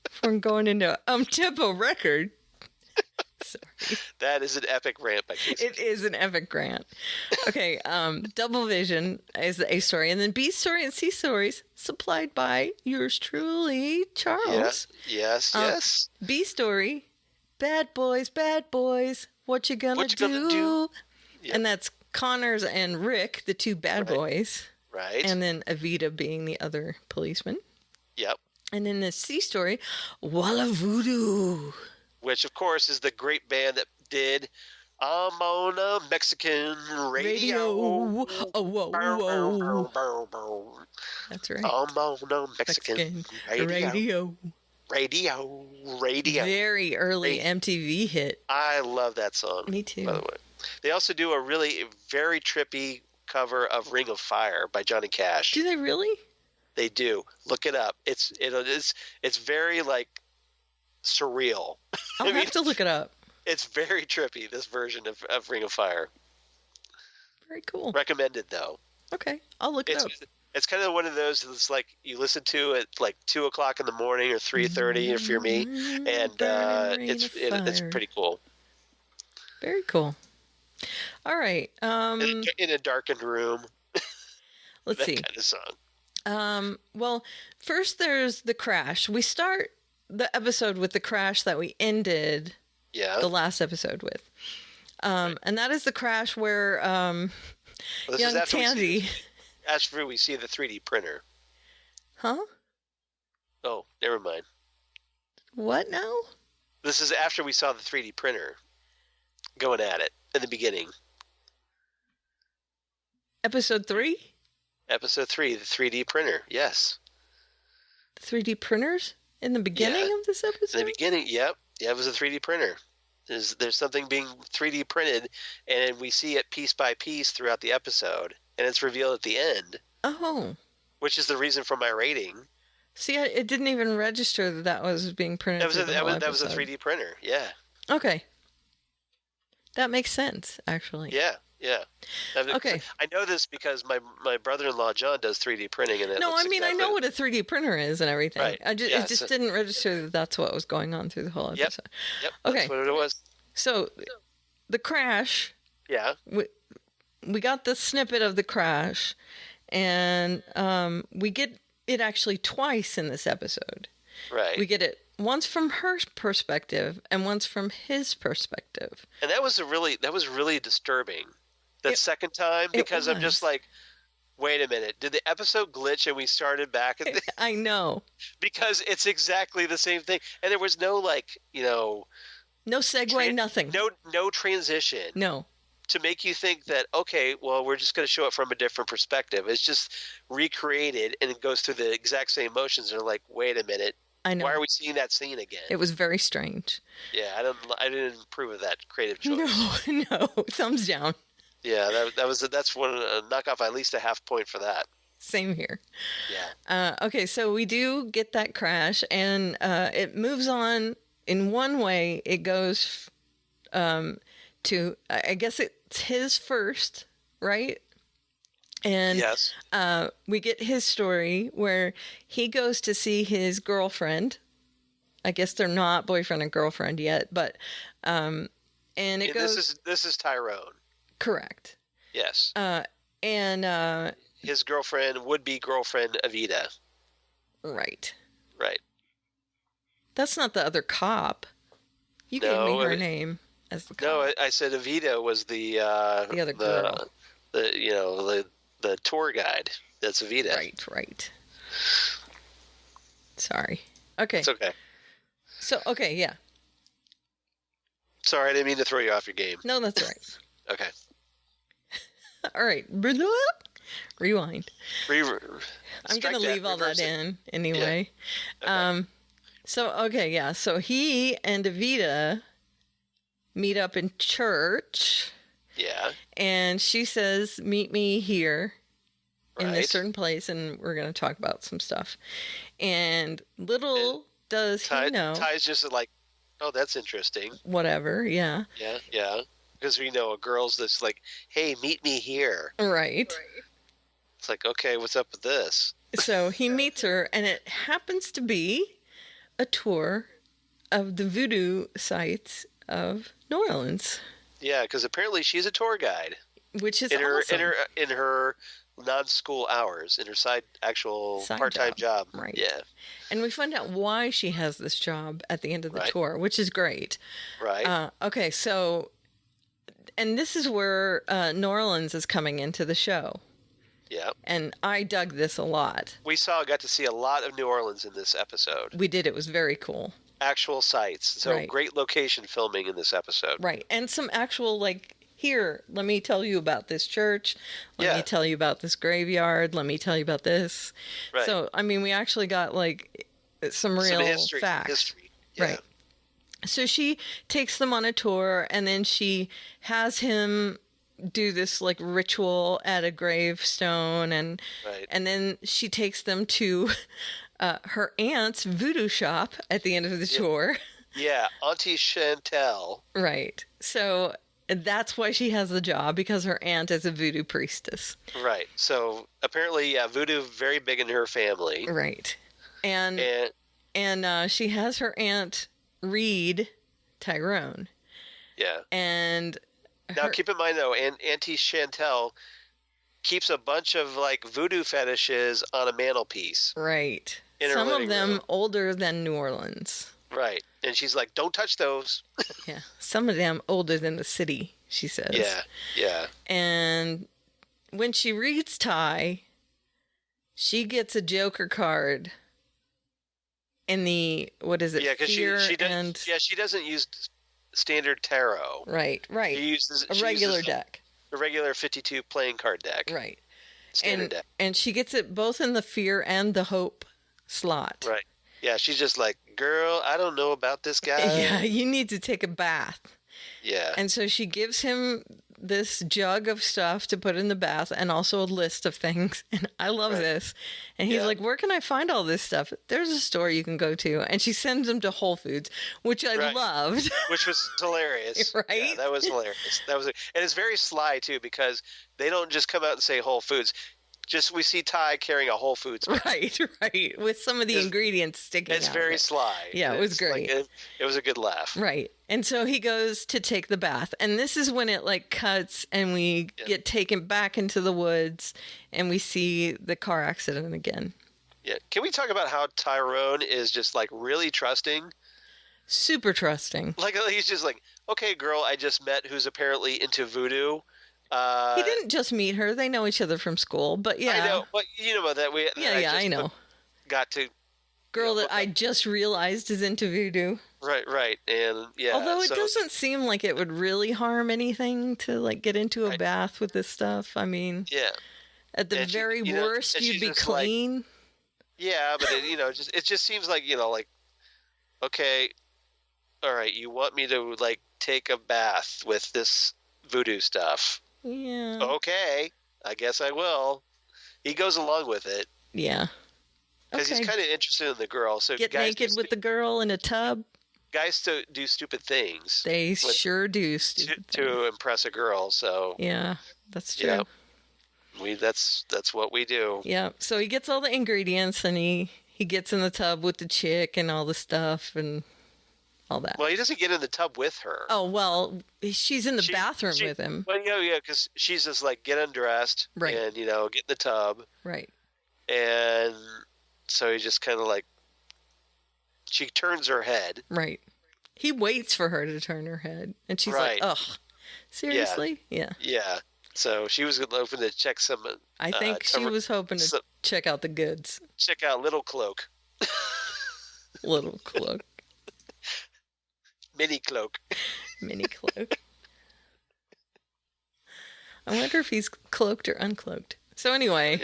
before I'm going into tempo record. Sorry. That is an epic rant by Casey. It is an epic rant. Okay, Double Vision is the A story, and then B story and C stories supplied by yours truly, Charles. Yes. B story, bad boys, what you gonna do? Yep. And that's Connors and Rick, the two bad boys. Right. And then Evita being the other policeman. Yep. And in the C story, Walla Voodoo. Which, of course, is the great band that did I'm on a Mexican radio. Oh, whoa. That's right. I'm on a Mexican radio. Radio. Very early MTV hit. I love that song. Me too. By the way, they also do a really very trippy cover of "Ring of Fire" by Johnny Cash. Do they really? They do. Look it up. It's very like surreal. I'll have to look it up. It's very trippy. This version of "Ring of Fire." Very cool. Recommended though. Okay, I'll look it up. It's kind of one of those that's like you listen to at like 2:00 in the morning or 3:30 if you're me, and it's pretty cool. Very cool. All right. In a darkened room. Let's see. Kind of song. Well, first there's the crash. We start the episode with the crash that we ended the last episode with. And that is the crash where young Tandy. After we see the 3D printer. Huh? Oh, never mind. What now? This is after we saw the 3D printer going at it in the beginning. Episode 3? Episode 3, the 3D printer. Yes. The 3D printers in the beginning of this episode? In the beginning, yep. Yeah, it was a 3D printer. There's something being 3D printed, and we see it piece by piece throughout the episode, and it's revealed at the end. Oh. Which is the reason for my rating. See, it didn't even register that was being printed. That was a 3D printer, yeah. Okay. That makes sense, actually. Yeah. Okay. I know this because my brother-in-law John does 3D printing, and I know what a 3D printer is and everything. Right. It just didn't register that that's what was going on through the whole episode. Yep. Okay. That's what it was. So, the crash. Yeah. We got the snippet of the crash, and we get it actually twice in this episode. Right. We get it once from her perspective and once from his perspective. And that was really disturbing. That second time, because I'm just like, wait a minute, did the episode glitch and we started back at the... I know. Because it's exactly the same thing. And there was no no segue, nothing. No transition. No. To make you think that, okay, well, we're just going to show it from a different perspective. It's just recreated and it goes through the exact same motions. And they're like, wait a minute. I know. Why are we seeing that scene again? It was very strange. Yeah, I didn't approve of that creative choice. No, thumbs down. Yeah, that's one knock off at least a half point for that. Same here. Yeah. Okay, so we do get that crash, and it moves on. In one way, it goes to, I guess it's his first, right? And yes. We get his story where he goes to see his girlfriend. I guess they're not boyfriend and girlfriend yet, but and it goes. This is Tyrone. Correct. Yes. And his girlfriend, would-be girlfriend, Evita. Right. Right. That's not the other cop. You gave me her name as the cop. No, I said Evita was the other girl. The tour guide. That's Evita. Right. Sorry. Okay. It's okay. So, okay, yeah. Sorry, I didn't mean to throw you off your game. No, that's all right. Okay. All right. Rewind. I'm going to leave all that in anyway. Yeah. Okay. So he and Evita meet up in church. Yeah. And she says, meet me here in this certain place, and we're going to talk about some stuff. And does he know. Ty's just like, oh, that's interesting. Whatever, yeah. Yeah. Because we know a girl's that's like, hey, meet me here. Right. It's like, okay, what's up with this? So he meets her, and it happens to be a tour of the voodoo sites of New Orleans. Yeah, because apparently she's a tour guide, which is awesome. in her non-school hours, in her side part-time job. Right. Yeah. And we find out why she has this job at the end of the tour, which is great. Right. Okay, so, and this is where New Orleans is coming into the show. Yeah. And I dug this a lot. We got to see a lot of New Orleans in this episode. We did. It was very cool. Actual sites. So great location filming in this episode. Right. And some actual, here, let me tell you about this church. Let me tell you about this graveyard. Let me tell you about this. Right. So, I mean, we actually got, some real history, facts. Yeah. Right. So she takes them on a tour, and then she has him do this like ritual at a gravestone, and then she takes them to her aunt's voodoo shop at the end of the tour. Yeah, Auntie Chantel. Right. So that's why she has the job, because her aunt is a voodoo priestess. Right. So apparently, voodoo very big in her family. Right. And she has her aunt read Tyrone. Yeah. And now keep in mind though, Auntie Chantel keeps a bunch of like voodoo fetishes on a mantelpiece. Right. In her Some of living them room. older than New Orleans. Right. And she's like, don't touch those. Yeah. Some of them older than the city, she says. Yeah. Yeah. And when she reads Ty, she gets a Joker card in the, what is it? Yeah, because she doesn't use standard tarot. Right. She uses a regular deck. A regular 52 playing card deck. Right. Standard deck. And she gets it both in the fear and the hope slot. Right. Yeah, she's just like, girl, I don't know about this guy. Yeah, you need to take a bath. Yeah. And so she gives him this jug of stuff to put in the bath, and also a list of things. And I love this. And he's like, where can I find all this stuff? There's a store you can go to. And she sends him to Whole Foods, which I loved. Which was hilarious. Right? Yeah, that was hilarious. And it's very sly, too, because they don't just come out and say Whole Foods. Just we see Ty carrying a Whole Foods bag. Right. With some of the ingredients sticking out. It's very sly. Yeah, it was great. Like, it was a good laugh. Right. And so he goes to take the bath. And this is when it like cuts and we get taken back into the woods and we see the car accident again. Yeah. Can we talk about how Tyrone is just like really trusting? Super trusting. Like he's just like, okay, girl I just met who's apparently into voodoo. He didn't just meet her; they know each other from school. But yeah, I know. But you know about that. I know. Got to girl that I just realized is into voodoo. Right, and yeah. Although it doesn't seem like it would really harm anything to like get into a bath with this stuff. I mean, yeah. At the very worst, you'd be clean. Like, yeah, but it just seems like like, okay, all right, you want me to like take a bath with this voodoo stuff? Yeah. Okay, I guess I will. He goes along with it. Yeah. Because he's kind of interested in the girl. So get naked with the girl in a tub. Guys do stupid things. They sure do to impress a girl. So yeah, that's true. Yeah. That's what we do. Yeah. So he gets all the ingredients and he gets in the tub with the chick and all the stuff and all that. Well, he doesn't get in the tub with her. Oh, well, she's in the bathroom with him. Well, yeah, because she's just like, get undressed and, get in the tub. Right. And so he just kind of like, she turns her head. Right. He waits for her to turn her head. And she's like, ugh, seriously? Yeah. Yeah. So she was hoping to check some. I think she was hoping to check out the goods. Check out Little Cloak. Little Cloak. Mini Cloak. Mini Cloak. I wonder if he's cloaked or uncloaked. So anyway,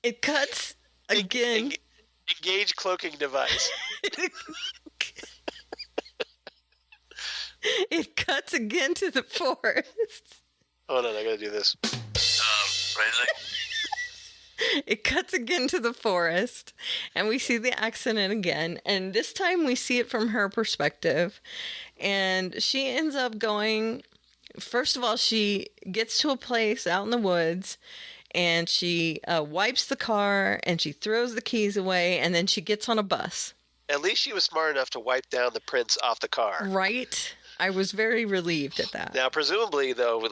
it cuts again. Engage cloaking device. It cuts again to the forest. Hold on, I gotta do this. It cuts again to the forest, and we see the accident again. And this time we see it from her perspective. And she ends up going, first of all, she gets to a place out in the woods, and she wipes the car, and she throws the keys away, and then she gets on a bus. At least she was smart enough to wipe down the prints off the car. Right. I was very relieved at that. Now, presumably, though,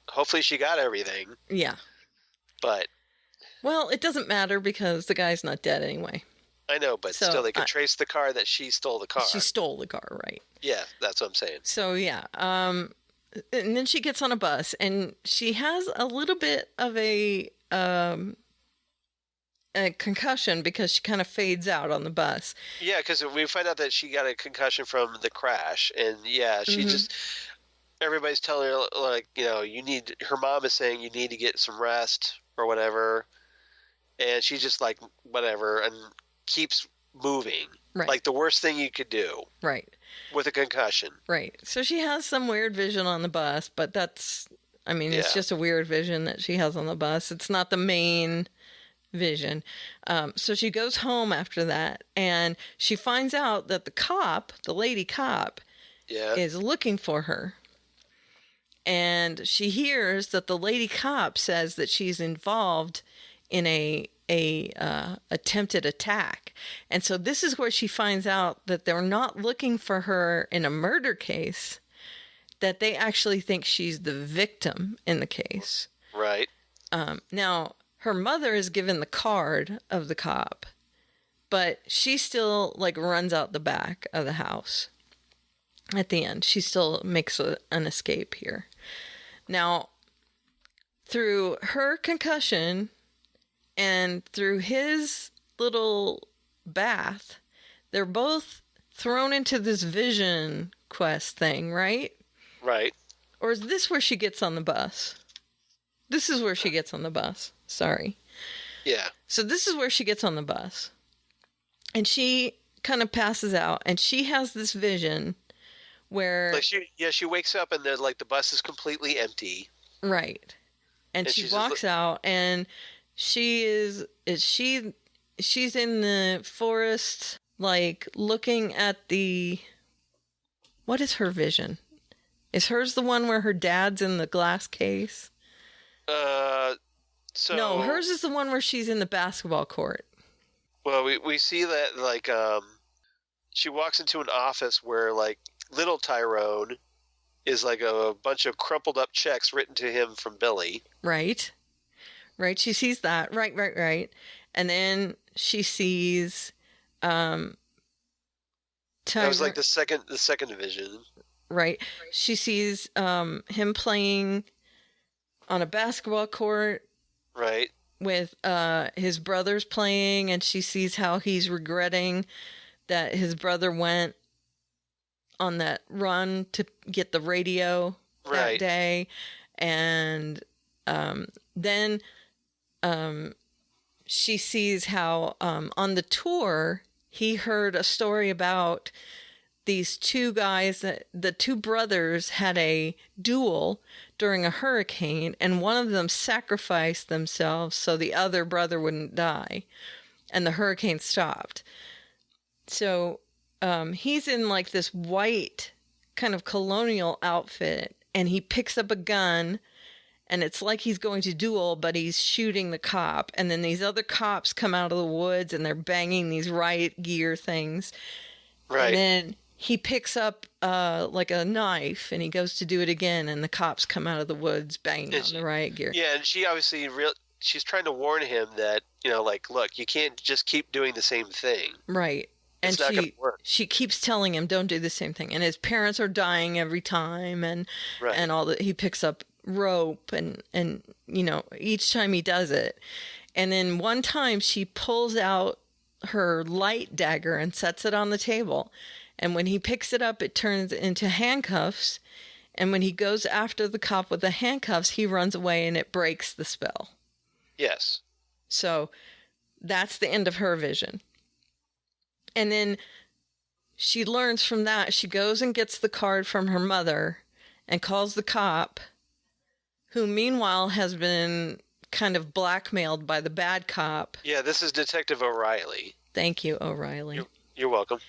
hopefully she got everything. Yeah. But... Well, it doesn't matter because the guy's not dead anyway. I know, but still, they could trace the car that she stole the car. She stole the car, right? Yeah, that's what I'm saying. So, yeah. And then she gets on a bus, and she has a little bit of a concussion because she kind of fades out on the bus. Yeah, because we find out that she got a concussion from the crash, and she just... Everybody's telling her, like, her mom is saying you need to get some rest or whatever. and she just like whatever and keeps moving. Right. Like the worst thing you could do. Right. With a concussion. Right. So she has some weird vision on the bus, but it's just a weird vision that she has on the bus. It's not the main vision. So she goes home after that, and she finds out that the lady cop, is looking for her. And she hears that the lady cop says that she's involved in a attempted attack. And so this is where she finds out that they're not looking for her in a murder case, that they actually think she's the victim in the case. Right. Now, her mother is given the card of the cop, but she still like runs out the back of the house at the end. She still makes an escape here. Now, through her concussion and through his little bath, they're both thrown into this vision quest thing, right? Right. Or is this where she gets on the bus? This is where she gets on the bus. Sorry. Yeah. So this is where she gets on the bus. And she kind of passes out, and she has this vision where... Like she wakes up and the bus is completely empty. Right. And she walks out, and she's in the forest, like, looking at the... What is her vision? Is hers the one where her dad's in the glass case? No, hers is the one where she's in the basketball court. Well, we see that, she walks into an office where, little Tyrone is, a bunch of crumpled up checks written to him from Billy. Right. Right, she sees that. Right. And then she sees, that was, the second division. Right. She sees, him playing on a basketball court. Right. With his brothers playing, and she sees how he's regretting that his brother went on that run to get the radio that day. And then she sees how on the tour he heard a story about these two guys, that the two brothers had a duel during a hurricane, and one of them sacrificed themselves so the other brother wouldn't die, and the hurricane stopped. So he's in this white kind of colonial outfit, and he picks up a gun, and it's like he's going to duel, but he's shooting the cop. And then these other cops come out of the woods, and they're banging these riot gear things. Right. And then he picks up a knife, and he goes to do it again, and the cops come out of the woods banging on the riot gear. Yeah, and she obviously she's trying to warn him that, look, you can't just keep doing the same thing. Right. It's not going to work. She keeps telling him, don't do the same thing. And his parents are dying every time, and all that. He picks up rope, and each time he does it. And then one time she pulls out her light dagger and sets it on the table. And when he picks it up, it turns into handcuffs. And when he goes after the cop with the handcuffs, he runs away, and it breaks the spell. Yes. So that's the end of her vision. And then she learns from that. She goes and gets the card from her mother and calls the cop, who meanwhile has been kind of blackmailed by the bad cop. Yeah, this is Detective O'Reilly. Thank you, O'Reilly. You're welcome.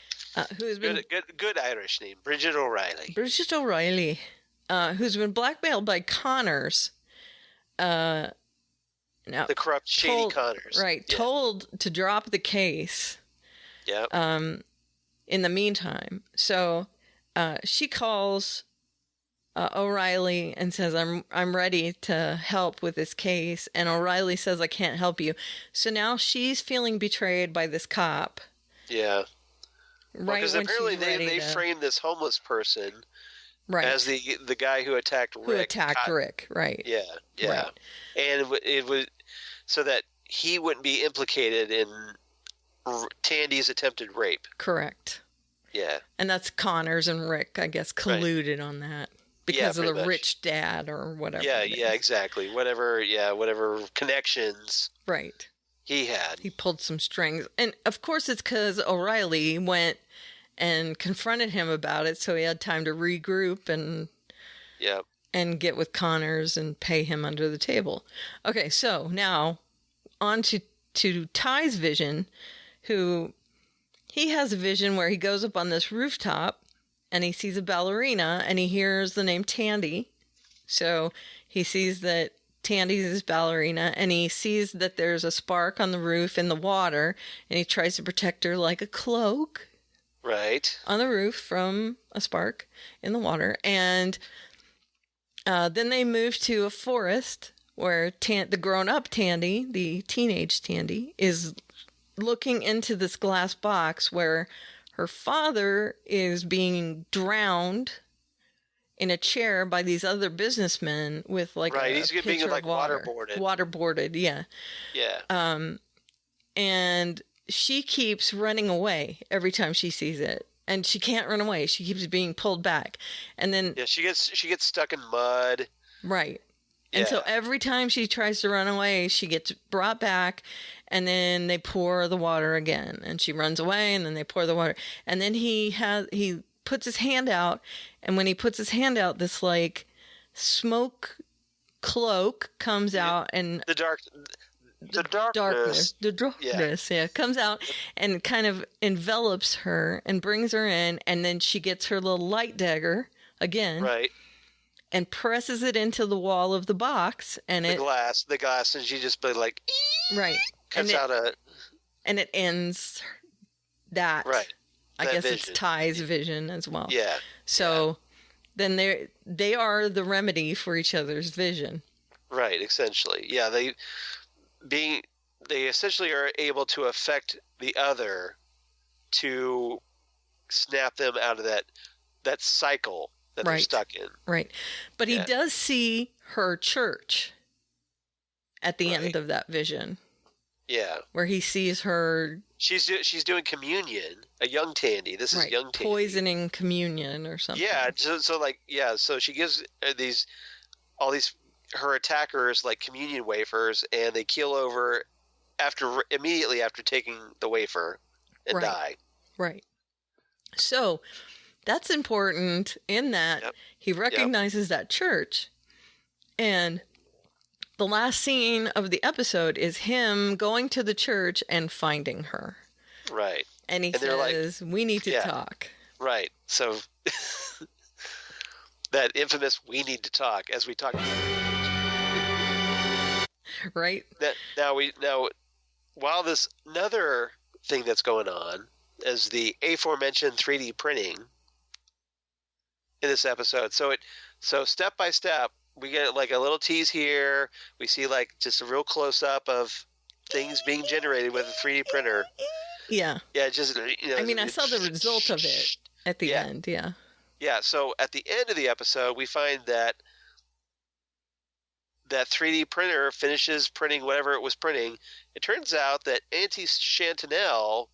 Who's been good Irish name, Bridget O'Reilly. Bridget O'Reilly, who's been blackmailed by Connors. Now, the corrupt, shady Connors. Right, yeah. Told to drop the case. Yeah. In the meantime, so she calls O'Reilly and says, "I'm ready to help with this case." And O'Reilly says, "I can't help you." So now she's feeling betrayed by this cop. Yeah. Right, because apparently they framed this homeless person as the guy who attacked Rick. Who attacked Rick, right. Yeah. Right. And it was so that he wouldn't be implicated in Tandy's attempted rape. Correct. Yeah. And that's Connors and Rick, I guess, colluded on that because of the rich dad or whatever. Yeah, exactly. Whatever connections. Right. He had. He pulled some strings. And of course it's because O'Reilly went and confronted him about it, so he had time to regroup and get with Connors and pay him under the table. Okay, so now on to Ty's vision, who he has a vision where he goes up on this rooftop and he sees a ballerina and he hears the name Tandy. So he sees that Tandy's his ballerina, and he sees that there's a spark on the roof in the water, and he tries to protect her like a cloak. Right. On the roof from a spark in the water. And then they move to a forest where the grown-up Tandy, the teenage Tandy, is looking into this glass box where her father is being drowned in a chair by these other businessmen with like right. a He's pitcher being like of water. waterboarded. Waterboarded, yeah. Yeah. And she keeps running away every time she sees it. And she can't run away. She keeps being pulled back. And then she gets stuck in mud. Right. And so every time she tries to run away, she gets brought back, and then they pour the water again. And she runs away, and then they pour the water. And then he puts his hand out, and when he puts his hand out, this like smoke cloak comes out, and the darkness comes out and kind of envelops her and brings her in, and then she gets her little light dagger again, right, and presses it into the wall of the box, and the glass, and she just like right cuts out and it ends that. Right. I guess vision. It's Ty's vision as well. Yeah. So then they are the remedy for each other's vision. Right, essentially. Yeah, they essentially are able to affect the other to snap them out of that cycle that they're stuck in. Right. But he does see her church at the end of that vision. Yeah. Where he sees her. She's doing communion. A young Tandy. This is young Tandy. Poisoning communion or something. Yeah. So she gives all these her attackers like communion wafers, and they keel over immediately after taking the wafer and die. Right. So that's important in that he recognizes that church, and the last scene of the episode is him going to the church and finding her. Right. And he says, we need to talk. Right. So that infamous "we need to talk" as we talk. Right. Now while this another thing that's going on is the aforementioned 3D printing in this episode. So step by step, we get like a little tease here. We see like just a real close up of things being generated with a 3D printer. Yeah. Yeah. Just I mean, I saw the result of it at the end. Yeah. Yeah. So at the end of the episode, we find that 3D printer finishes printing whatever it was printing. It turns out that Auntie Chantanelle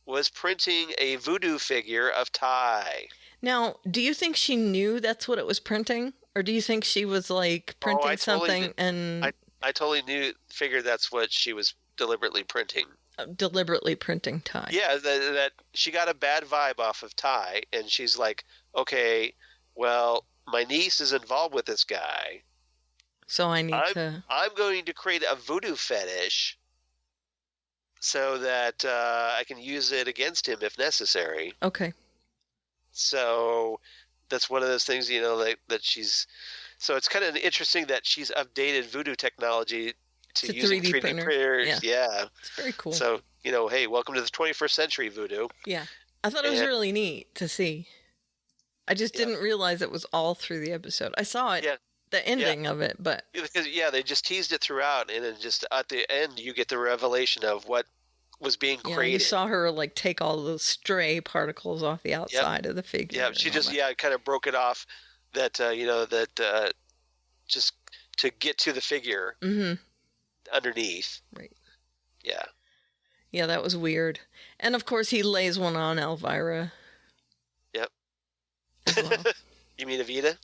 was printing a voodoo figure of Ty. Now, do you think she knew that's what it was printing? Or do you think she was like printing something and... I totally figured that's what she was deliberately printing. Deliberately printing Ty. Yeah, that she got a bad vibe off of Ty, and she's like, okay, well, my niece is involved with this guy. So I'm going to create a voodoo fetish so that I can use it against him if necessary. Okay. So that's one of those things, that she's. So it's kind of interesting that she's updated voodoo technology to using 3D printers. Yeah. It's very cool. So, hey, welcome to the 21st century voodoo. Yeah. I thought it was really neat to see. I just didn't realize it was all through the episode. I saw it. Yeah. The ending of it, but because they just teased it throughout, and then just at the end you get the revelation of what was being created. You saw her like take all those stray particles off the outside of the figure. Yeah, she just kind of broke it off that just to get to the figure underneath. Right. Yeah. Yeah, that was weird. And of course he lays one on Elvira. Yep. As well. You mean Evita?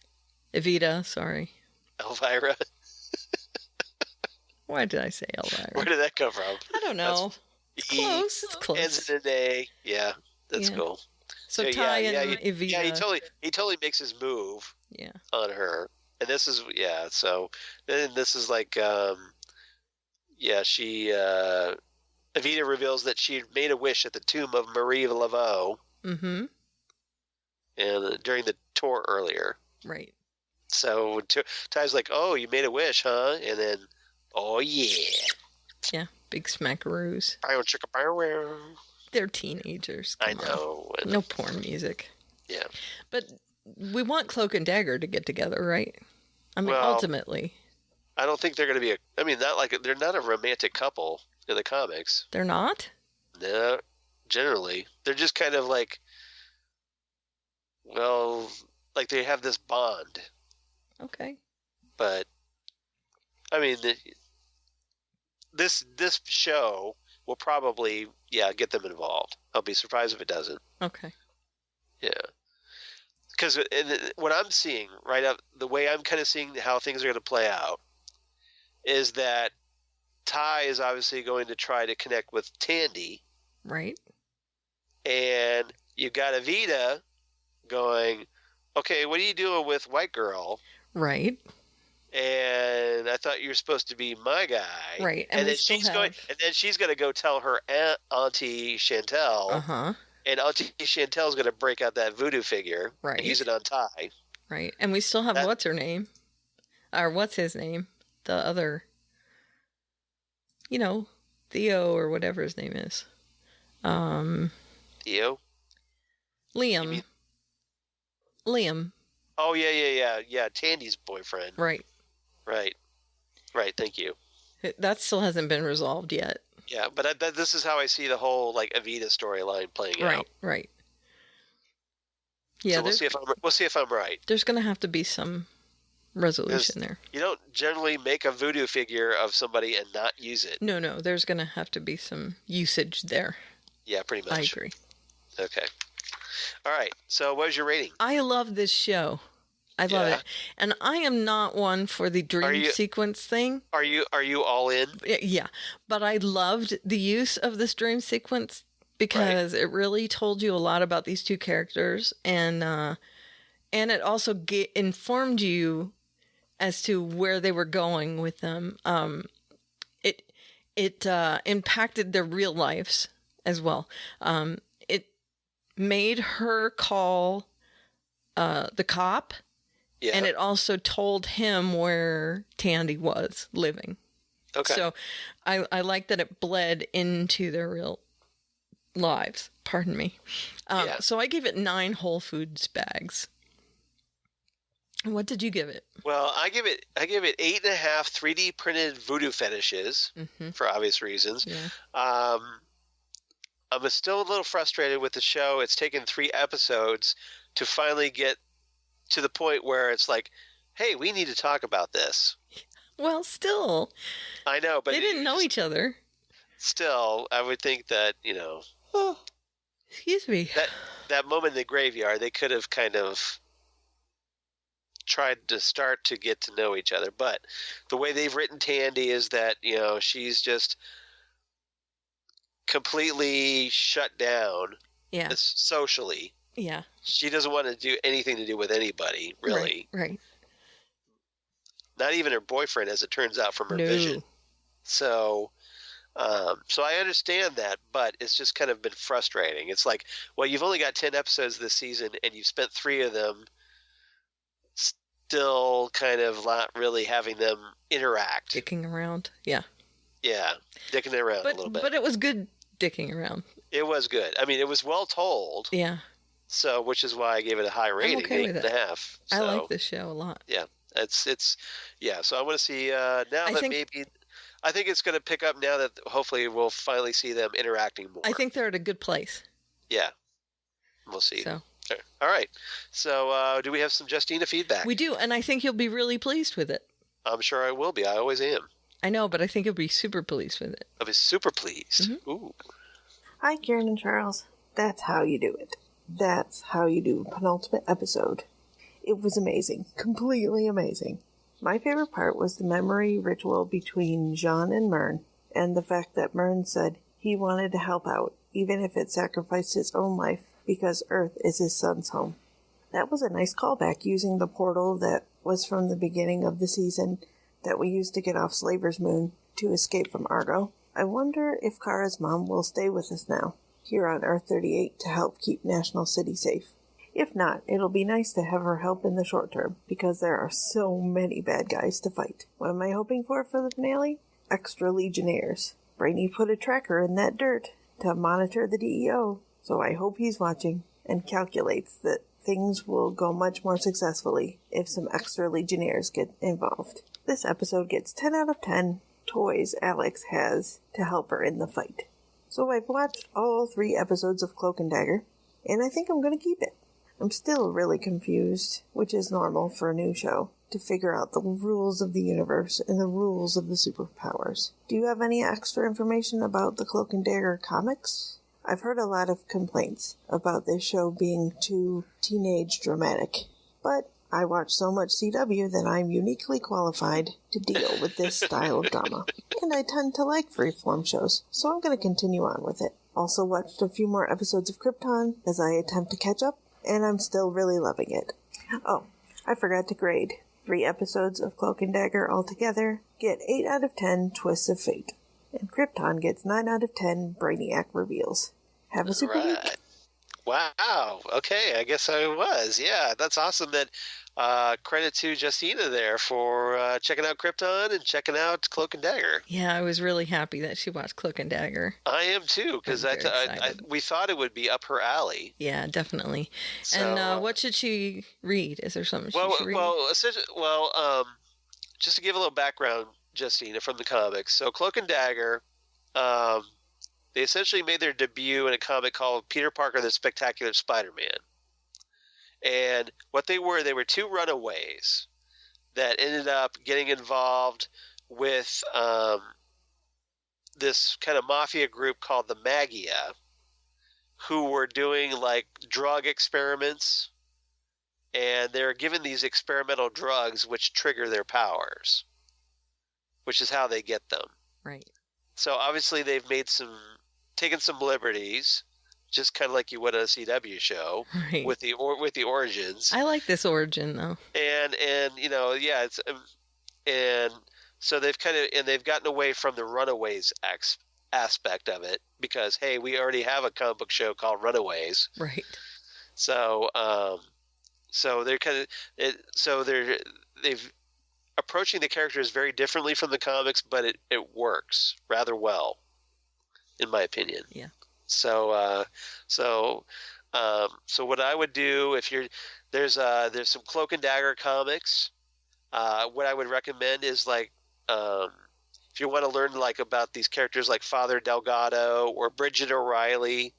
Evita, sorry. Elvira. Why did I say Elvira? Where did that come from? I don't know. It's close. It's close. Ends in an A. Yeah, that's cool. So Ty and Evita. Yeah, he totally makes his move. Yeah. On her, and this is So then this is like she Evita reveals that she made a wish at the tomb of Marie Laveau. Mm-hmm. And during the tour earlier. Right. So Ty's like, "Oh, you made a wish, huh?" And then, "Oh yeah." Yeah, big smackaroos. They're teenagers. I know. No porn music. Yeah. But we want Cloak and Dagger to get together, right? I mean, ultimately. I don't think they're going to be they're not a romantic couple in the comics. They're not? No, generally. They're just kind of like, they have this bond. Okay. But, I mean, this show will probably, get them involved. I'll be surprised if it doesn't. Okay. Yeah. Because what I'm seeing right up, the way I'm kind of seeing how things are going to play out is that Ty is obviously going to try to connect with Tandy. Right. And you've got Evita going, okay, what are you doing with White Girl? Right. And I thought you were supposed to be my guy. Right. And then she's going to go tell her Auntie Chantel. Uh-huh. And Auntie Chantel's going to break out that voodoo figure. Right. And use it on Ty. Right. And we still have what's her name? Or what's his name? The other, Theo or whatever his name is. Theo? Liam. Liam. Oh, yeah. Tandy's boyfriend. Right. Right. Thank you. That still hasn't been resolved yet. Yeah, but this is how I see the whole Evita storyline playing out. Right. Yeah, so we'll see if I'm right. There's going to have to be some resolution there. You don't generally make a voodoo figure of somebody and not use it. No, there's going to have to be some usage there. Yeah, pretty much. I agree. Okay. All right. So, what was your rating? I love this show. I love it. And I am not one for the dream sequence thing. Are you all in? Yeah. But I loved the use of this dream sequence because it really told you a lot about these two characters, and it also informed you as to where they were going with them. It impacted their real lives as well. It made her call the cop, and it also told him where Tandy was living. Okay. So I like that it bled into their real lives. Pardon me. So I gave it 9 Whole Foods bags. What did you give it? Well, I give it 8.5 3D printed voodoo fetishes for obvious reasons. Yeah. I'm still a little frustrated with the show. It's taken 3 episodes to finally get to the point where it's like, hey, we need to talk about this. Well, still. I know, but they didn't know each other. Still, I would think that, Oh, excuse me. That moment in the graveyard, they could have kind of tried to start to get to know each other. But the way they've written Tandy is that, she's just completely shut down socially. Yeah. She doesn't want to do anything to do with anybody, really. Right. Not even her boyfriend, as it turns out from her vision. So I understand that, but it's just kind of been frustrating. It's like, well, you've only got 10 episodes this season, and you've spent 3 of them still kind of not really having them interact. Dicking around. Yeah. Yeah, dicking around a little bit. But it was good dicking around. It was good. I mean, it was well told. Yeah. So, which is why I gave it a high rating, I'm okay 8.5. So, I like this show a lot. Yeah, so I want to see I think it's going to pick up now that hopefully we'll finally see them interacting more. I think they're at a good place. Yeah, we'll see. So. All right. So, do we have some Justina feedback? We do, and I think you'll be really pleased with it. I'm sure I will be. I always am. I know, but I think you'll be super pleased with it. I'll be super pleased. Mm-hmm. Ooh. Hi, Karen and Charles. That's how you do it. That's how you do a penultimate episode. It was amazing. Completely amazing. My favorite part was the memory ritual between Jean and Myrn, and the fact that Myrn said he wanted to help out, even if it sacrificed his own life, because Earth is his son's home. That was a nice callback, using the portal that was from the beginning of the season that we used to get off Slaver's Moon to escape from Argo. I wonder if Kara's mom will stay with us now, here on Earth 38, to help keep National City safe. If not, it'll be nice to have her help in the short term, because there are so many bad guys to fight. What am I hoping for the finale? Extra Legionnaires. Brainy put a tracker in that dirt to monitor the DEO, so I hope he's watching and calculates that things will go much more successfully if some extra Legionnaires get involved. This episode gets 10 out of 10 toys Alex has to help her in the fight. So I've watched all 3 episodes of Cloak and Dagger, and I think I'm going to keep it. I'm still really confused, which is normal for a new show, to figure out the rules of the universe and the rules of the superpowers. Do you have any extra information about the Cloak and Dagger comics? I've heard a lot of complaints about this show being too teenage dramatic, but I watch so much CW that I'm uniquely qualified to deal with this style of drama. And I tend to like Freeform shows, so I'm going to continue on with it. Also watched a few more episodes of Krypton as I attempt to catch up, and I'm still really loving it. Oh, I forgot to grade. 3 episodes of Cloak and Dagger altogether get 8 out of 10 twists of fate. And Krypton gets 9 out of 10 Brainiac reveals. Have a super week. Wow. Okay, I guess I was. Yeah, that's awesome. That credit to Justina there for checking out Krypton and checking out Cloak and Dagger. Yeah, I was really happy that she watched Cloak and Dagger. I am too, because we thought it would be up her alley. Yeah, definitely. So, and what should she read? Is there something she should read? Just to give a little background, Justina, from the comics. So Cloak and Dagger, they essentially made their debut in a comic called Peter Parker, the Spectacular Spider-Man. And what they were 2 runaways that ended up getting involved with this kind of mafia group called the Magia, who were doing like drug experiments, and they're given these experimental drugs which trigger their powers, which is how they get them. Right. So obviously they've taken some liberties, just kind of like you would on a CW show, right, with the origins. I like this origin though. And so they've gotten away from the Runaways aspect of it, because hey, we already have a comic book show called Runaways. Right. So they've approaching the characters very differently from the comics, but it works rather well, in my opinion. Yeah. So what I would do, if there's some Cloak and Dagger comics, what I would recommend is like, if you want to learn like about these characters like Father Delgado or Bridget O'Reilly,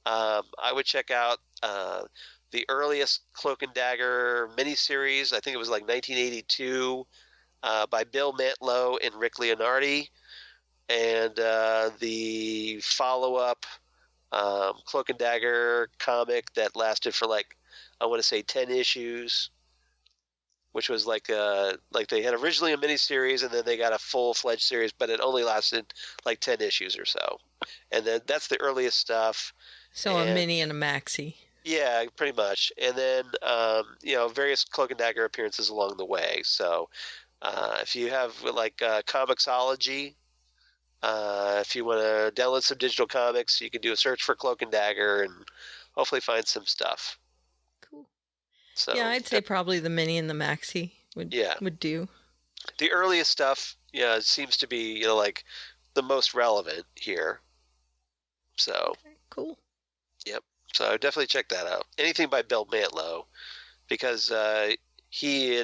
I would check out the earliest Cloak and Dagger miniseries. I think it was like 1982, by Bill Mantlo and Rick Leonardi. And the follow-up Cloak and Dagger comic that lasted for like, I want to say 10 issues, which was like they had originally a miniseries and then they got a full-fledged series, but it only lasted like 10 issues or so. And then that's the earliest stuff. So a mini and a maxi. Yeah, pretty much. And then, various Cloak and Dagger appearances along the way. So if you have like Comixology, if you want to download some digital comics, you can do a search for Cloak and Dagger and hopefully find some stuff. Cool. So yeah, I'd say probably the mini and the maxi would do. The earliest stuff, seems to be like the most relevant here. So okay, cool. Yep. So definitely check that out. Anything by Bill Mantlo, because he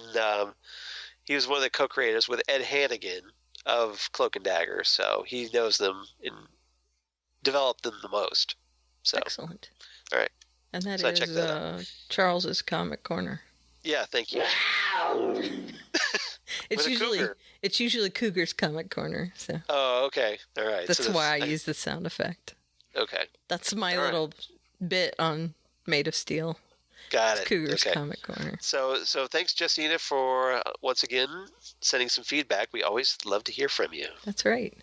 was one of the co-creators with Ed Hannigan of Cloak and Dagger, so he knows them and developed them the most. So excellent. All right. And that is Charles's Comic Corner. Yeah, thank you. It's usually Cougar's Comic Corner. So. Oh, okay. All right. That's why I use the sound effect. Okay. That's my little bit on Made of Steel. Got It's it. Cougar's Okay. Comic Corner. So thanks, Justina, for once again sending some feedback. We always love to hear from you. That's right.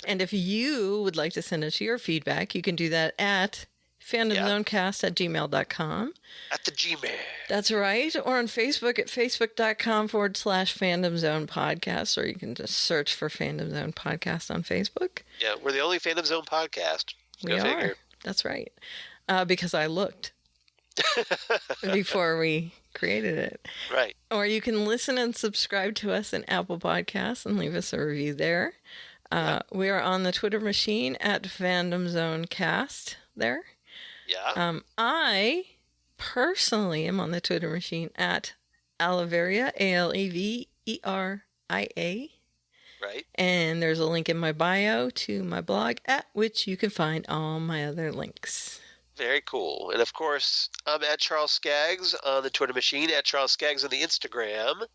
And if you would like to send us your feedback, you can do that at fandomzonecast@gmail.com. At the Gmail. That's right. Or on Facebook at facebook.com/Fandom Zone Podcast, or you can just search for Fandom Zone Podcast on Facebook. Yeah, we're the only Fandom Zone podcast. We Go are. figure. That's right. Because I looked before we created it. Right. Or you can listen and subscribe to us in Apple Podcasts and leave us a review there. We are on the Twitter machine at Fandom Zone Cast there. Yeah. I personally am on the Twitter machine at Aleveria, ALEVERIA. Right. And there's a link in my bio to my blog, at which you can find all my other links. Very cool. And of course, I'm at Charles Skaggs on the Twitter machine, at Charles Skaggs on the Instagram,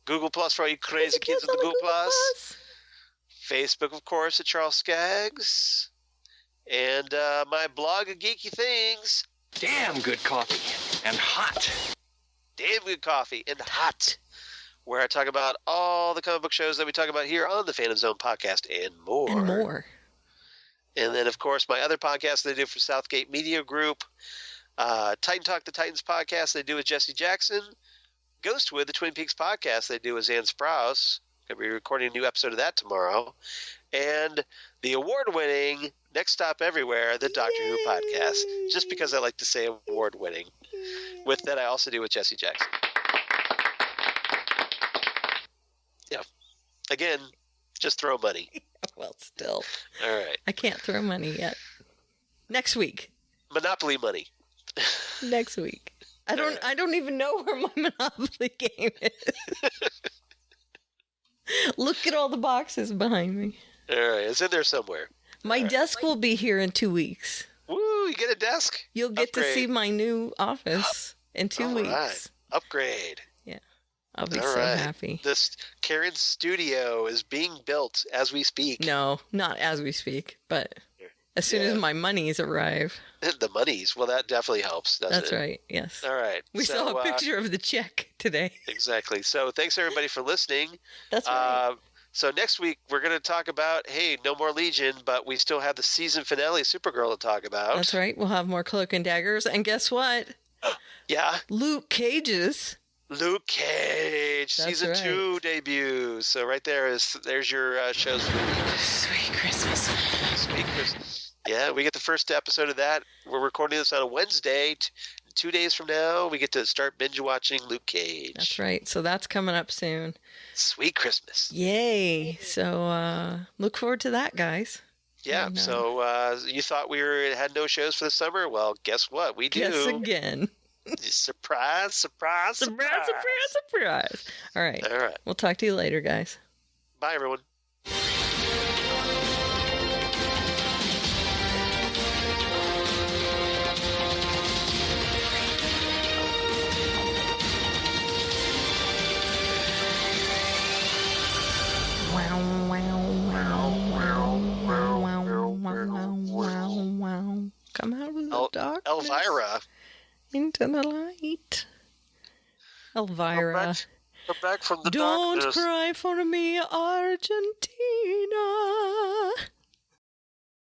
Google Plus for all you crazy kids with the Google Plus, Facebook, of course, at Charles Skaggs, and my blog of geeky things. Damn good coffee. And hot. Damn good coffee and hot, where I talk about all the comic book shows that we talk about here on the Phantom Zone podcast and more. And more. And then, of course, my other podcast they do for Southgate Media Group, Titan Talk, the Titans podcast they do with Jesse Jackson, Ghostwood, the Twin Peaks podcast they do with Zan Sprouse. Going to be recording a new episode of that tomorrow. And the award-winning Next Stop Everywhere, the Doctor Who podcast, just because I like to say award-winning. With that, I also do with Jesse Jackson. Yeah. Again, just throw money. Well, still. All right. I can't throw money yet. Next week. Monopoly money. Next week. I don't even know where my Monopoly game is. Look at all the boxes behind me. All right. It's in there somewhere. My desk will be here in 2 weeks. Woo, you get a desk? You'll get to see my new office in 2 weeks. Right. Upgrade. Yeah. I'll be All so right. happy. This Karen's studio is being built as we speak. No, not as we speak, but as soon as my monies arrive. The monies. Well, that definitely helps, doesn't That's it? right, yes. All right. We saw a picture of the check today. Exactly. So thanks, everybody, for listening. That's right. So next week, we're going to talk about, hey, no more Legion, but we still have the season finale of Supergirl to talk about. That's right. We'll have more Cloak and Daggers. And guess what? Yeah. Luke Cage's. Luke Cage, That's season right. 2 debut. So right there's your shows for the week. Sweet Christmas. Sweet Christmas. Yeah, we get the first episode of that. We're recording this on a Wednesday. 2 days from now, we get to start binge watching Luke Cage. That's right. So that's coming up soon. Sweet Christmas. Yay. So look forward to that, guys. Yeah. I know. So you thought we had no shows for the summer? Well, guess what? We do. Guess again. Surprise, surprise, Surprise, surprise, surprise. All right. All right. We'll talk to you later, guys. Bye, everyone. Come out of the darkness Elvira. into the light. Elvira. Come back from the Don't darkness. cry for me, Argentina.